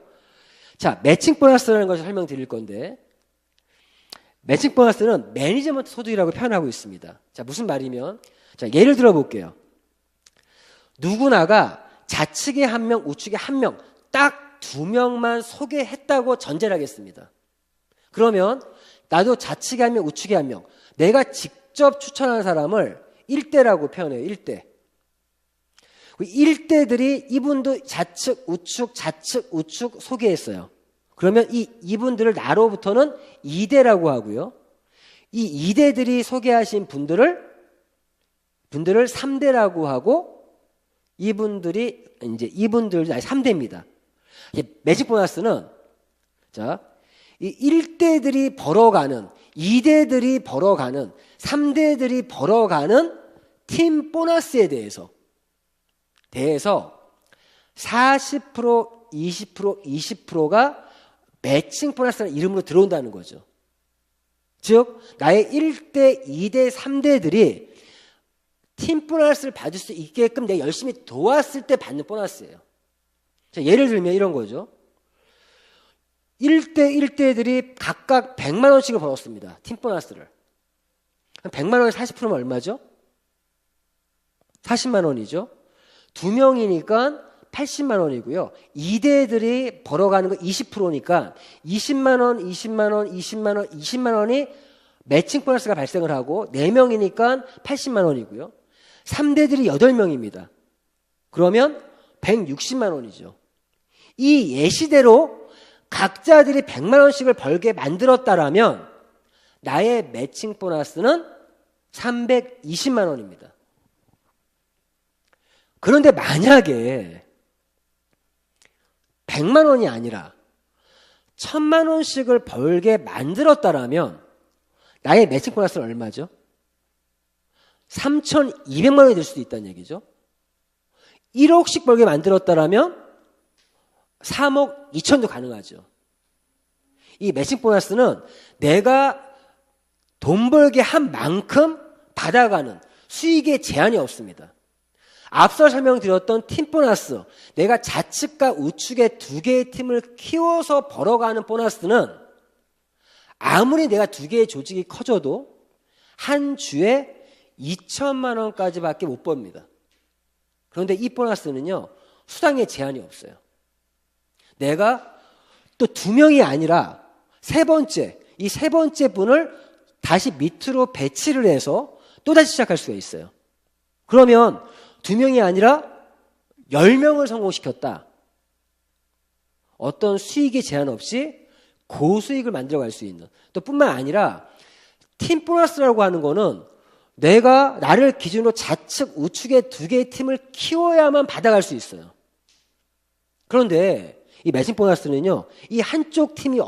자, 매칭 보너스라는 것을 설명드릴 건데 매칭 보너스는 매니지먼트 소득이라고 표현하고 있습니다. 자, 무슨 말이면 자, 예를 들어 볼게요. 누구나가 좌측에 1명, 우측에 1명, 딱 2명만 소개했다고 전제를 하겠습니다. 그러면 나도 좌측에 1명, 우측에 1명, 내가 직접 추천한 사람을 1대라고 표현해요. 1대. 1대들이 이분도 좌측, 우측 소개했어요. 그러면 이분들을 나로부터는 2대라고 하고요. 이 2대들이 소개하신 분들을 3대라고 하고 이분들도 3대입니다. 매직 보너스는 자, 이 1대들이 벌어가는 2대들이 벌어가는 3대들이 벌어가는 팀 보너스에 대해서 40%, 20%, 20%가 매칭 보너스라는 이름으로 들어온다는 거죠. 즉 나의 1대, 2대, 3대들이 팀 보너스를 받을 수 있게끔 내가 열심히 도왔을 때 받는 보너스예요. 자, 예를 들면 이런 거죠. 1대들이 각각 100만 원씩을 벌었습니다. 팀 보너스를. 100만 원에 40%면 얼마죠? 40만 원이죠. 2명이니까 80만 원이고요. 2대들이 벌어가는 거 20%니까 20만 원, 20만 원, 20만 원, 20만 원이 매칭 보너스가 발생을 하고 4명이니까 80만 원이고요. 3대들이 8명입니다. 그러면 160만 원이죠. 이 예시대로 각자들이 100만 원씩을 벌게 만들었다라면 나의 매칭 보너스는 320만 원입니다. 그런데 만약에 100만 원이 아니라 1000만 원씩을 벌게 만들었다라면 나의 매칭 보너스는 얼마죠? 3200만 원이 될 수도 있다는 얘기죠. 1억씩 벌게 만들었다라면 3억 2천도 가능하죠. 이 매칭 보너스는 내가 돈 벌게 한 만큼 받아가는 수익의 제한이 없습니다. 앞서 설명드렸던 팀 보너스, 내가 좌측과 우측의 두 개의 팀을 키워서 벌어가는 보너스는 아무리 내가 두 개의 조직이 커져도 한 주에 2천만 원까지밖에 못 법니다. 그런데 이 보너스는요, 수당의 제한이 없어요. 내가 또 2명이 아니라 이 세 번째 분을 다시 밑으로 배치를 해서 또다시 시작할 수가 있어요. 그러면 2명이 아니라 10명을 성공시켰다. 어떤 수익의 제한 없이 고수익을 만들어갈 수 있는. 또 뿐만 아니라 팀 보너스라고 하는 거는 내가 나를 기준으로 좌측, 우측의 두 개의 팀을 키워야만 받아갈 수 있어요. 그런데 이 매칭 보너스는요, 이 한쪽 팀이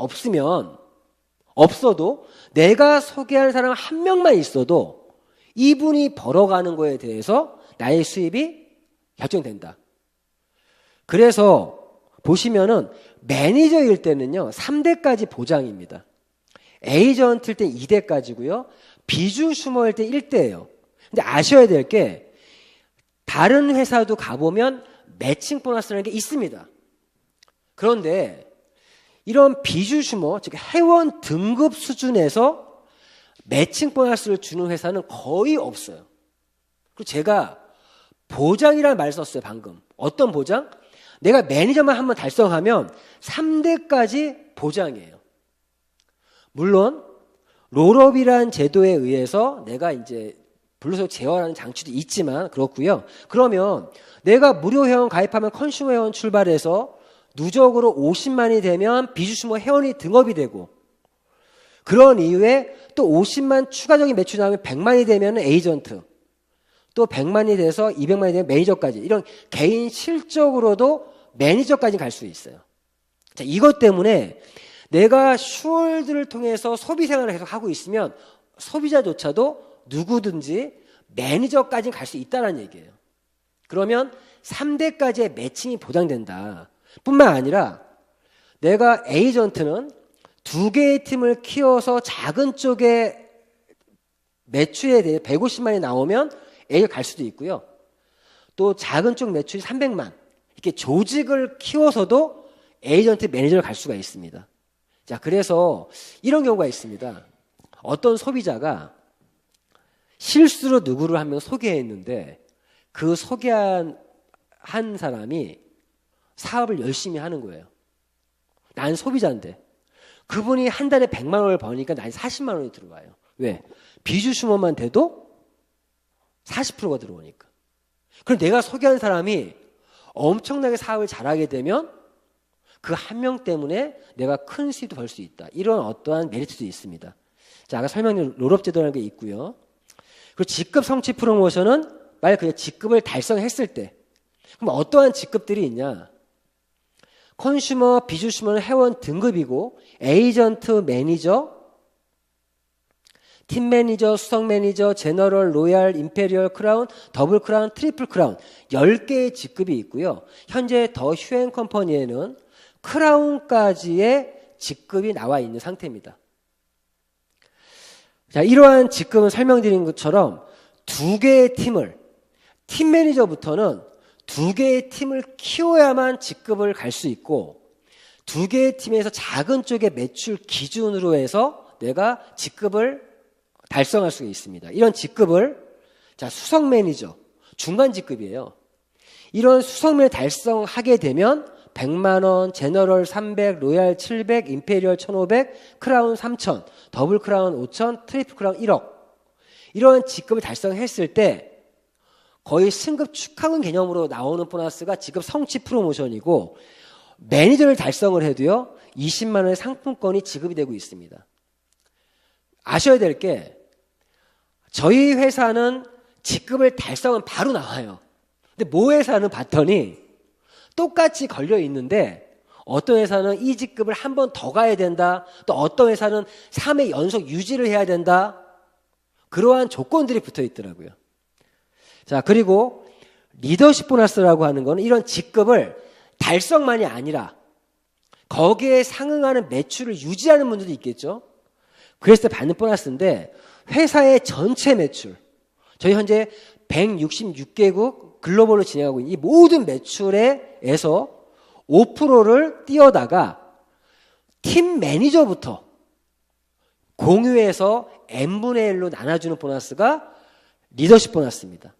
없어도 내가 소개할 사람 한 명만 있어도 이분이 벌어가는 거에 대해서 나의 수입이 결정된다. 그래서 보시면은 매니저일 때는요, 3대까지 보장입니다. 에이전트일 때 2대까지고요. 비주 슈머일 때 1대예요. 근데 아셔야 될 게 다른 회사도 가보면 매칭 보너스라는 게 있습니다. 그런데 이런 비주 슈머, 즉 회원 등급 수준에서 매칭 보너스를 주는 회사는 거의 없어요. 그리고 제가 보장이라는 말을 썼어요, 방금. 어떤 보장? 내가 매니저만 한번 달성하면 3대까지 보장이에요. 물론 롤업이라는 제도에 의해서 내가 이제 불로소 제어하는 장치도 있지만 그렇고요. 그러면 내가 무료 회원 가입하면 컨슈머 회원 출발해서 누적으로 50만이 되면 비주슈머 회원이 등업이 되고, 그런 이후에 또 50만 추가적인 매출이 나오면 100만이 되면 에이전트, 또 100만이 돼서 200만이 되면 매니저까지, 이런 개인 실적으로도 매니저까지 갈 수 있어요. 자, 이것 때문에 내가 슈월드를 통해서 소비 생활을 계속 하고 있으면 소비자조차도 누구든지 매니저까지 갈 수 있다는 얘기예요. 그러면 3대까지의 매칭이 보장된다. 뿐만 아니라 내가 에이전트는 두 개의 팀을 키워서 작은 쪽에 매출에 대해 150만이 나오면 A를 갈 수도 있고요. 또 작은 쪽 매출이 300만, 이렇게 조직을 키워서도 에이전트 매니저를 갈 수가 있습니다. 자, 그래서 이런 경우가 있습니다. 어떤 소비자가 실수로 누구를 한 명 소개했는데 그 소개한 사람이 사업을 열심히 하는 거예요. 난 소비자인데 그분이 한 달에 100만 원을 버니까 난 40만 원이 들어와요. 왜? 비주슈머만 돼도 40%가 들어오니까. 그럼 내가 소개한 사람이 엄청나게 사업을 잘하게 되면 그 한 명 때문에 내가 큰 수입도 벌 수 있다. 이런 어떠한 메리트도 있습니다. 자, 아까 설명드린 롤업 제도라는 게 있고요. 그리고 직급 성취 프로모션은 말 그대로 직급을 달성했을 때. 그럼 어떠한 직급들이 있냐? 컨슈머, 비주슈머는 회원 등급이고 에이전트, 매니저, 팀 매니저, 수석 매니저, 제너럴, 로얄, 임페리얼, 크라운, 더블 크라운, 트리플 크라운 10개의 직급이 있고요. 현재 더 휴엔 컴퍼니에는 크라운까지의 직급이 나와 있는 상태입니다. 자, 이러한 직급은 설명드린 것처럼 두 개의 팀을, 팀 매니저부터는 두 개의 팀을 키워야만 직급을 갈 수 있고 두 개의 팀에서 작은 쪽의 매출 기준으로 해서 내가 직급을 달성할 수가 있습니다. 이런 직급을 자, 수석 매니저, 중간 직급이에요. 이런 수석 매니저 달성하게 되면 100만 원, 제너럴 300, 로얄 700, 임페리얼 1500, 크라운 3000, 더블 크라운 5000, 트리플 크라운 1억. 이런 직급을 달성했을 때 거의 승급 축하금 개념으로 나오는 보너스가 직급 성취 프로모션이고 매니저를 달성을 해도요 20만 원의 상품권이 지급이 되고 있습니다. 아셔야 될 게 저희 회사는 직급을 달성은 바로 나와요. 근데 모 회사는 봤더니 똑같이 걸려 있는데 어떤 회사는 이 직급을 한 번 더 가야 된다. 또 어떤 회사는 3회 연속 유지를 해야 된다. 그러한 조건들이 붙어 있더라고요. 자, 그리고 리더십 보너스라고 하는 거는 이런 직급을 달성만이 아니라 거기에 상응하는 매출을 유지하는 분들도 있겠죠. 그랬을 때 받는 보너스인데 회사의 전체 매출, 저희 현재 166개국 글로벌로 진행하고 있는 이 모든 매출에서 5%를 띄어다가 팀 매니저부터 공유해서 n분의 1로 나눠주는 보너스가 리더십 보너스입니다.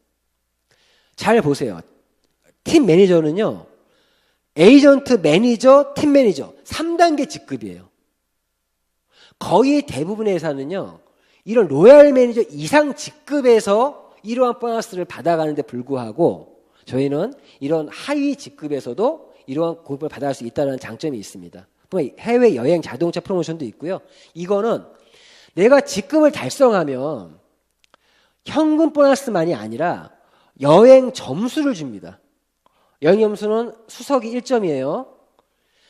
잘 보세요. 팀 매니저는요, 에이전트, 매니저, 팀 매니저 3단계 직급이에요. 거의 대부분의 회사는요, 이런 로얄 매니저 이상 직급에서 이러한 보너스를 받아가는데 불구하고 저희는 이런 하위 직급에서도 이러한 고급을 받아갈 수 있다는 장점이 있습니다. 해외 여행 자동차 프로모션도 있고요. 이거는 내가 직급을 달성하면 현금 보너스만이 아니라 여행 점수를 줍니다. 여행 점수는 수석이 1점이에요.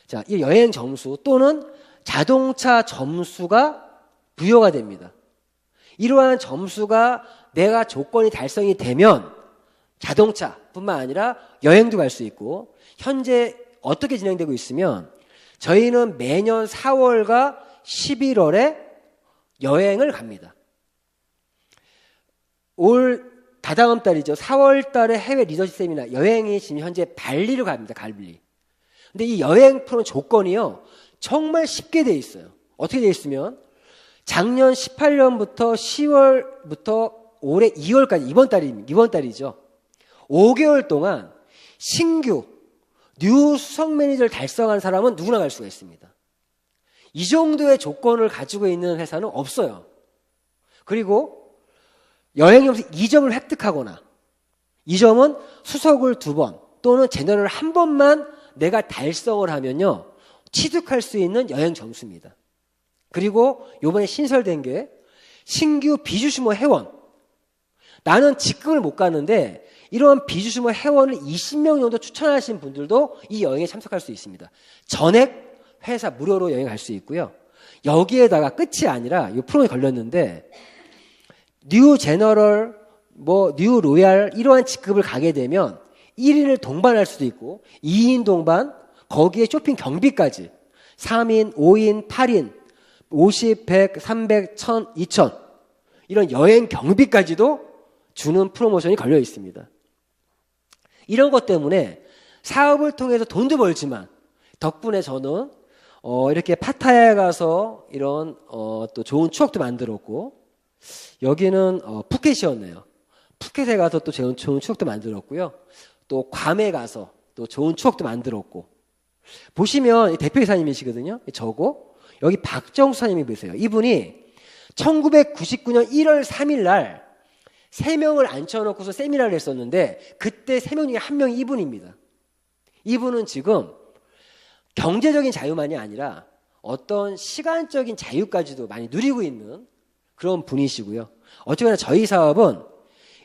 자, 이 여행 점수 또는 자동차 점수가 부여가 됩니다. 이러한 점수가 내가 조건이 달성이 되면 자동차뿐만 아니라 여행도 갈 수 있고 현재 어떻게 진행되고 있으면 저희는 매년 4월과 11월에 여행을 갑니다. 올 다다음 달이죠. 4월 달에 해외 리더십 세미나 여행이 지금 현재 발리를 갑니다. 발리. 근데 이 여행 프로그램 조건이요. 정말 쉽게 돼 있어요. 어떻게 돼 있으면 작년 18년부터 10월부터 올해 2월까지 이번 달이죠. 5개월 동안 신규 뉴 수석 매니저를 달성한 사람은 누구나 갈 수가 있습니다. 이 정도의 조건을 가지고 있는 회사는 없어요. 그리고 여행점수 2점을 획득하거나 2점은 수석을 2번 또는 제너럴 1번만 내가 달성을 하면요 취득할 수 있는 여행 점수입니다. 그리고 이번에 신설된 게 신규 비주슈머 회원. 나는 직급을 못 가는데 이런 비주슈머 회원을 20명 정도 추천하신 분들도 이 여행에 참석할 수 있습니다. 전액 회사 무료로 여행 갈 수 있고요. 여기에다가 끝이 아니라 이 프로에 걸렸는데 뉴 제너럴, 뉴 로얄 이러한 직급을 가게 되면 1인을 동반할 수도 있고 2인 동반 거기에 쇼핑 경비까지 3인, 5인, 8인 50, 100, 300, 1000, 2000 이런 여행 경비까지도 주는 프로모션이 걸려 있습니다. 이런 것 때문에 사업을 통해서 돈도 벌지만 덕분에 저는 이렇게 파타야에 가서 이런 또 좋은 추억도 만들었고 여기는 푸켓이었네요. 푸켓에 가서 또 좋은 추억도 만들었고요. 또 괌에 가서 또 좋은 추억도 만들었고 보시면 대표이사님이시거든요. 저고 여기 박정수 사님이 보세요. 이분이 1999년 1월 3일 날 3명을 앉혀놓고서 세미나를 했었는데 그때 3명 중에 1명이 이분입니다. 이분은 지금 경제적인 자유만이 아니라 어떤 시간적인 자유까지도 많이 누리고 있는 그런 분이시고요. 어쨌거나 저희 사업은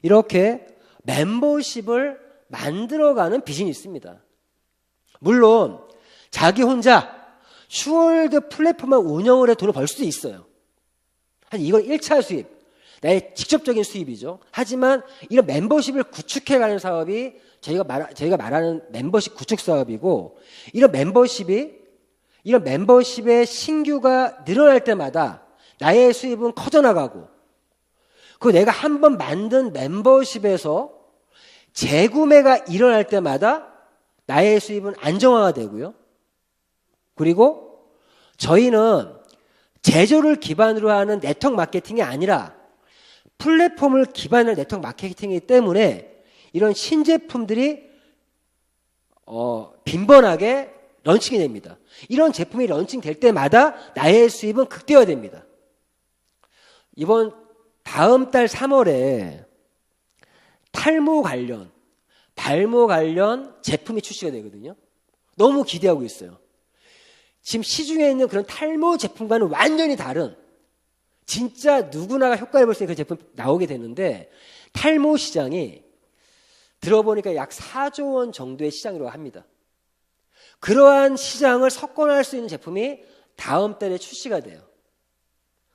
이렇게 멤버십을 만들어가는 비즈니스입니다. 물론 자기 혼자 슈월드 플랫폼만 운영을 해 돈을 벌 수도 있어요. 하지만 이건 1차 수입, 나의 직접적인 수입이죠. 하지만 이런 멤버십을 구축해가는 사업이 저희가 말하는 멤버십 구축 사업이고, 이런 멤버십의 신규가 늘어날 때마다 나의 수입은 커져나가고, 그 내가 한번 만든 멤버십에서 재구매가 일어날 때마다 나의 수입은 안정화가 되고요. 그리고 저희는 제조를 기반으로 하는 네트워크 마케팅이 아니라 플랫폼을 기반으로 네트워크 마케팅이기 때문에 이런 신제품들이 빈번하게 런칭이 됩니다. 이런 제품이 런칭될 때마다 나의 수입은 극대화됩니다. 다음 달 3월에 탈모 관련, 발모 관련 제품이 출시가 되거든요. 너무 기대하고 있어요. 지금 시중에 있는 그런 탈모 제품과는 완전히 다른, 진짜 누구나가 효과를 볼 수 있는 그 제품이 나오게 되는데, 탈모 시장이 들어보니까 약 4조 원 정도의 시장이라고 합니다. 그러한 시장을 석권할 수 있는 제품이 다음 달에 출시가 돼요.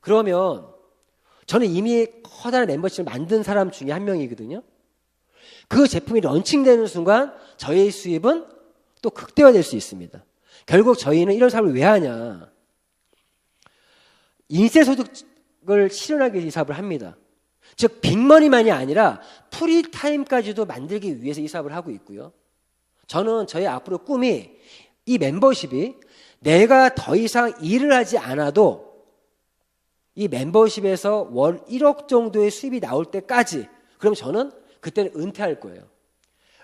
그러면 저는 이미 커다란 멤버십을 만든 사람 중에 한 명이거든요. 그 제품이 런칭되는 순간 저희의 수입은 또 극대화될 수 있습니다. 결국 저희는 이런 사업을 왜 하냐. 인세소득을 실현하기 위해서 이 사업을 합니다. 즉 빅머니만이 아니라 프리타임까지도 만들기 위해서 이 사업을 하고 있고요. 저는 저희 앞으로 꿈이 이 멤버십이 내가 더 이상 일을 하지 않아도 이 멤버십에서 월 1억 정도의 수입이 나올 때까지, 그럼 저는 그때는 은퇴할 거예요.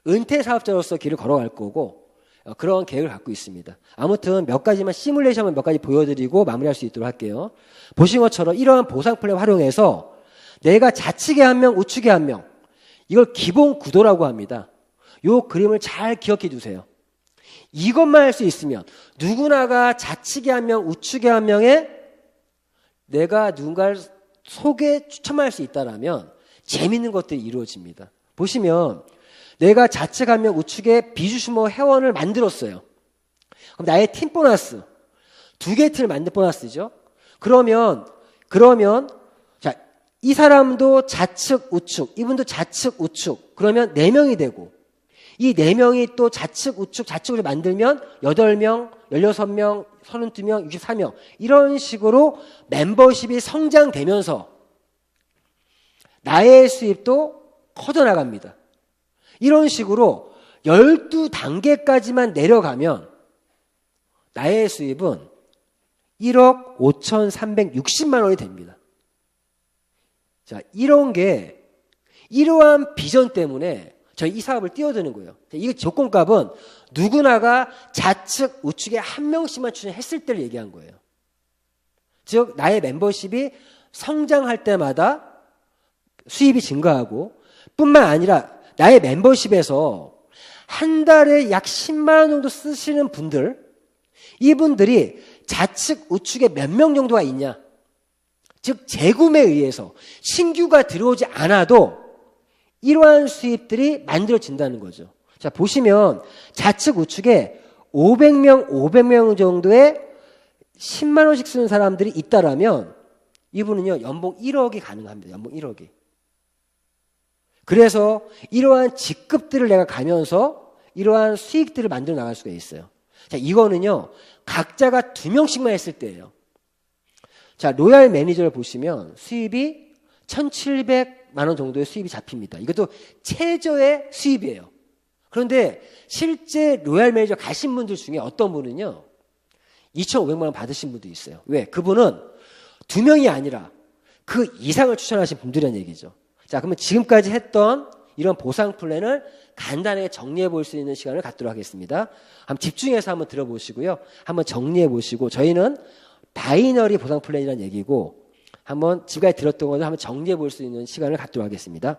은퇴 사업자로서 길을 걸어갈 거고, 그런 계획을 갖고 있습니다. 아무튼 몇 가지만 시뮬레이션을 몇 가지 보여드리고 마무리할 수 있도록 할게요. 보신 것처럼 이러한 보상 플랫폼을 활용해서 내가 좌측에 한 명, 우측에 한 명, 이걸 기본 구도라고 합니다. 이 그림을 잘 기억해 두세요. 이것만 할 수 있으면, 누구나가 좌측에 한 명, 우측에 한 명에 내가 누군가를 속에 추첨할 수 있다라면 재밌는 것들이 이루어집니다. 보시면 내가 좌측 한 명, 우측에 비주슈머 회원을 만들었어요. 그럼 나의 팀 보너스, 2개의 팀을 만든 보너스죠. 그러면 자, 이 사람도 좌측, 우측, 이분도 좌측, 우측, 그러면 4명이 되고, 이 4명이 또 좌측, 우측, 좌측으로 만들면 8명, 16명, 32명, 64명, 이런 식으로 멤버십이 성장되면서 나의 수입도 커져나갑니다. 이런 식으로 12단계까지만 내려가면 나의 수입은 1억 5,360만 원이 됩니다. 자, 이러한 비전 때문에 저희 이 사업을 뛰어드는 거예요. 이 조건값은 누구나가 좌측, 우측에 한 명씩만 출연했을 때를 얘기한 거예요. 즉 나의 멤버십이 성장할 때마다 수입이 증가하고, 뿐만 아니라 나의 멤버십에서 한 달에 약 10만 원 정도 쓰시는 분들, 이분들이 좌측, 우측에 몇 명 정도가 있냐, 즉 재구매에 의해서 신규가 들어오지 않아도 이러한 수입들이 만들어진다는 거죠. 자, 보시면 좌측, 우측에 500명 정도의 10만 원씩 쓰는 사람들이 있다라면 이분은요, 연봉 1억이 가능합니다. 연봉 1억이. 그래서 이러한 직급들을 내가 가면서 이러한 수익들을 만들어 나갈 수가 있어요. 자, 이거는요, 각자가 2명씩만 했을 때예요. 자, 로얄 매니저를 보시면 수입이 1,700만 원 정도의 수입이 잡힙니다. 이것도 최저의 수입이에요. 그런데 실제 로얄 매니저 가신 분들 중에 어떤 분은요, 2,500만 원 받으신 분도 있어요. 왜? 그분은 2명이 아니라 그 이상을 추천하신 분들이라는 얘기죠. 자, 그러면 지금까지 했던 이런 보상 플랜을 간단하게 정리해 볼 수 있는 시간을 갖도록 하겠습니다. 한번 집중해서 한번 들어보시고요. 한번 정리해 보시고, 저희는 바이너리 보상 플랜이라는 얘기고, 한번 지금까지 들었던 것을 한번 정리해 볼 수 있는 시간을 갖도록 하겠습니다.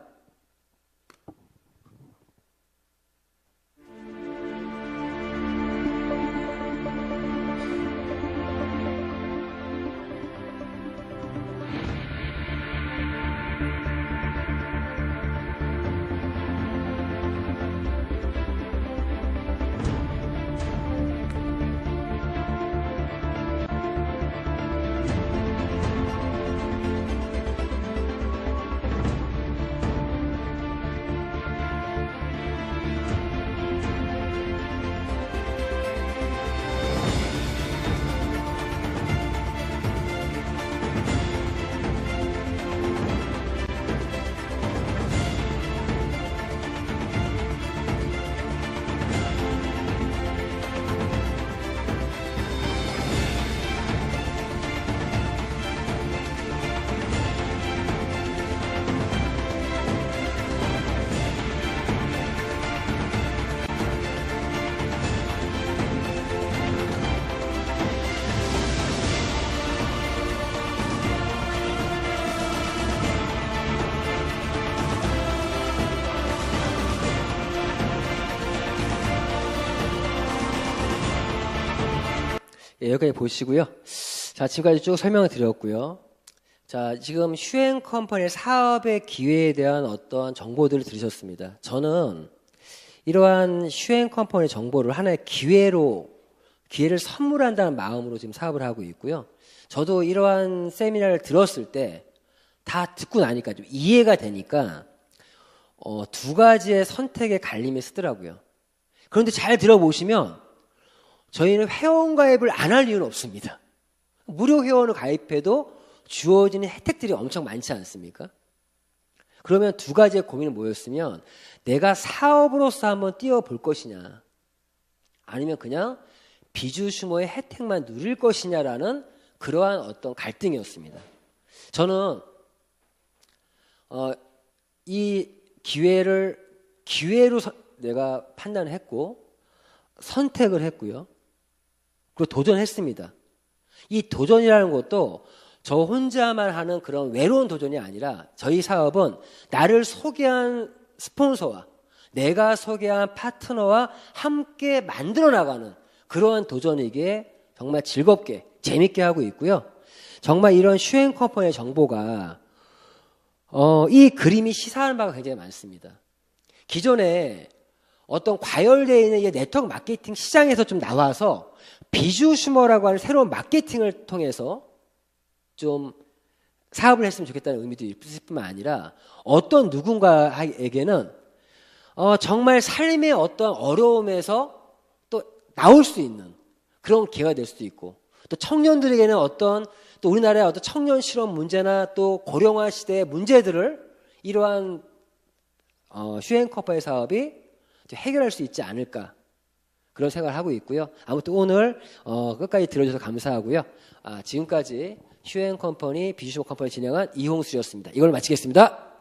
예, 여기까지 보시고요. 자, 지금까지 쭉 설명을 드렸고요. 자, 지금 슈행 컴퍼니의 사업의 기회에 대한 어떤 정보들을 들으셨습니다. 저는 이러한 슈행 컴퍼니 정보를 하나의 기회를 선물한다는 마음으로 지금 사업을 하고 있고요. 저도 이러한 세미나를 들었을 때 다 듣고 나니까 좀 이해가 되니까 두 가지의 선택의 갈림이 쓰더라고요. 그런데 잘 들어보시면 저희는 회원 가입을 안 할 이유는 없습니다. 무료 회원을 가입해도 주어지는 혜택들이 엄청 많지 않습니까? 그러면 두 가지의 고민이 뭐였으면 내가 사업으로서 한번 뛰어볼 것이냐 아니면 그냥 비주슈머의 혜택만 누릴 것이냐라는 그러한 어떤 갈등이었습니다. 저는 이 기회로 내가 판단을 했고 선택을 했고요. 그리고 도전했습니다. 이 도전이라는 것도 저 혼자만 하는 그런 외로운 도전이 아니라 저희 사업은 나를 소개한 스폰서와 내가 소개한 파트너와 함께 만들어 나가는 그러한 도전이기에 정말 즐겁게 재밌게 하고 있고요. 정말 이런 슈행 컴퍼니의 정보가 이 그림이 시사하는 바가 굉장히 많습니다. 기존에 어떤 과열되어 있는 이 네트워크 마케팅 시장에서 좀 나와서 비주슈머라고 하는 새로운 마케팅을 통해서 좀 사업을 했으면 좋겠다는 의미도 있을 뿐만 아니라 어떤 누군가에게는 정말 삶의 어떤 어려움에서 또 나올 수 있는 그런 기회가 될 수도 있고 또 청년들에게는 또 우리나라의 어떤 청년 실업 문제나 또 고령화 시대의 문제들을 이러한 슈행 컴퍼니 사업이 해결할 수 있지 않을까 그런 생각을 하고 있고요. 아무튼 오늘 끝까지 들어주셔서 감사하고요. 지금까지 슈행 컴퍼니 비주슈머 컴퍼니 진행한 이홍수였습니다. 이걸 마치겠습니다.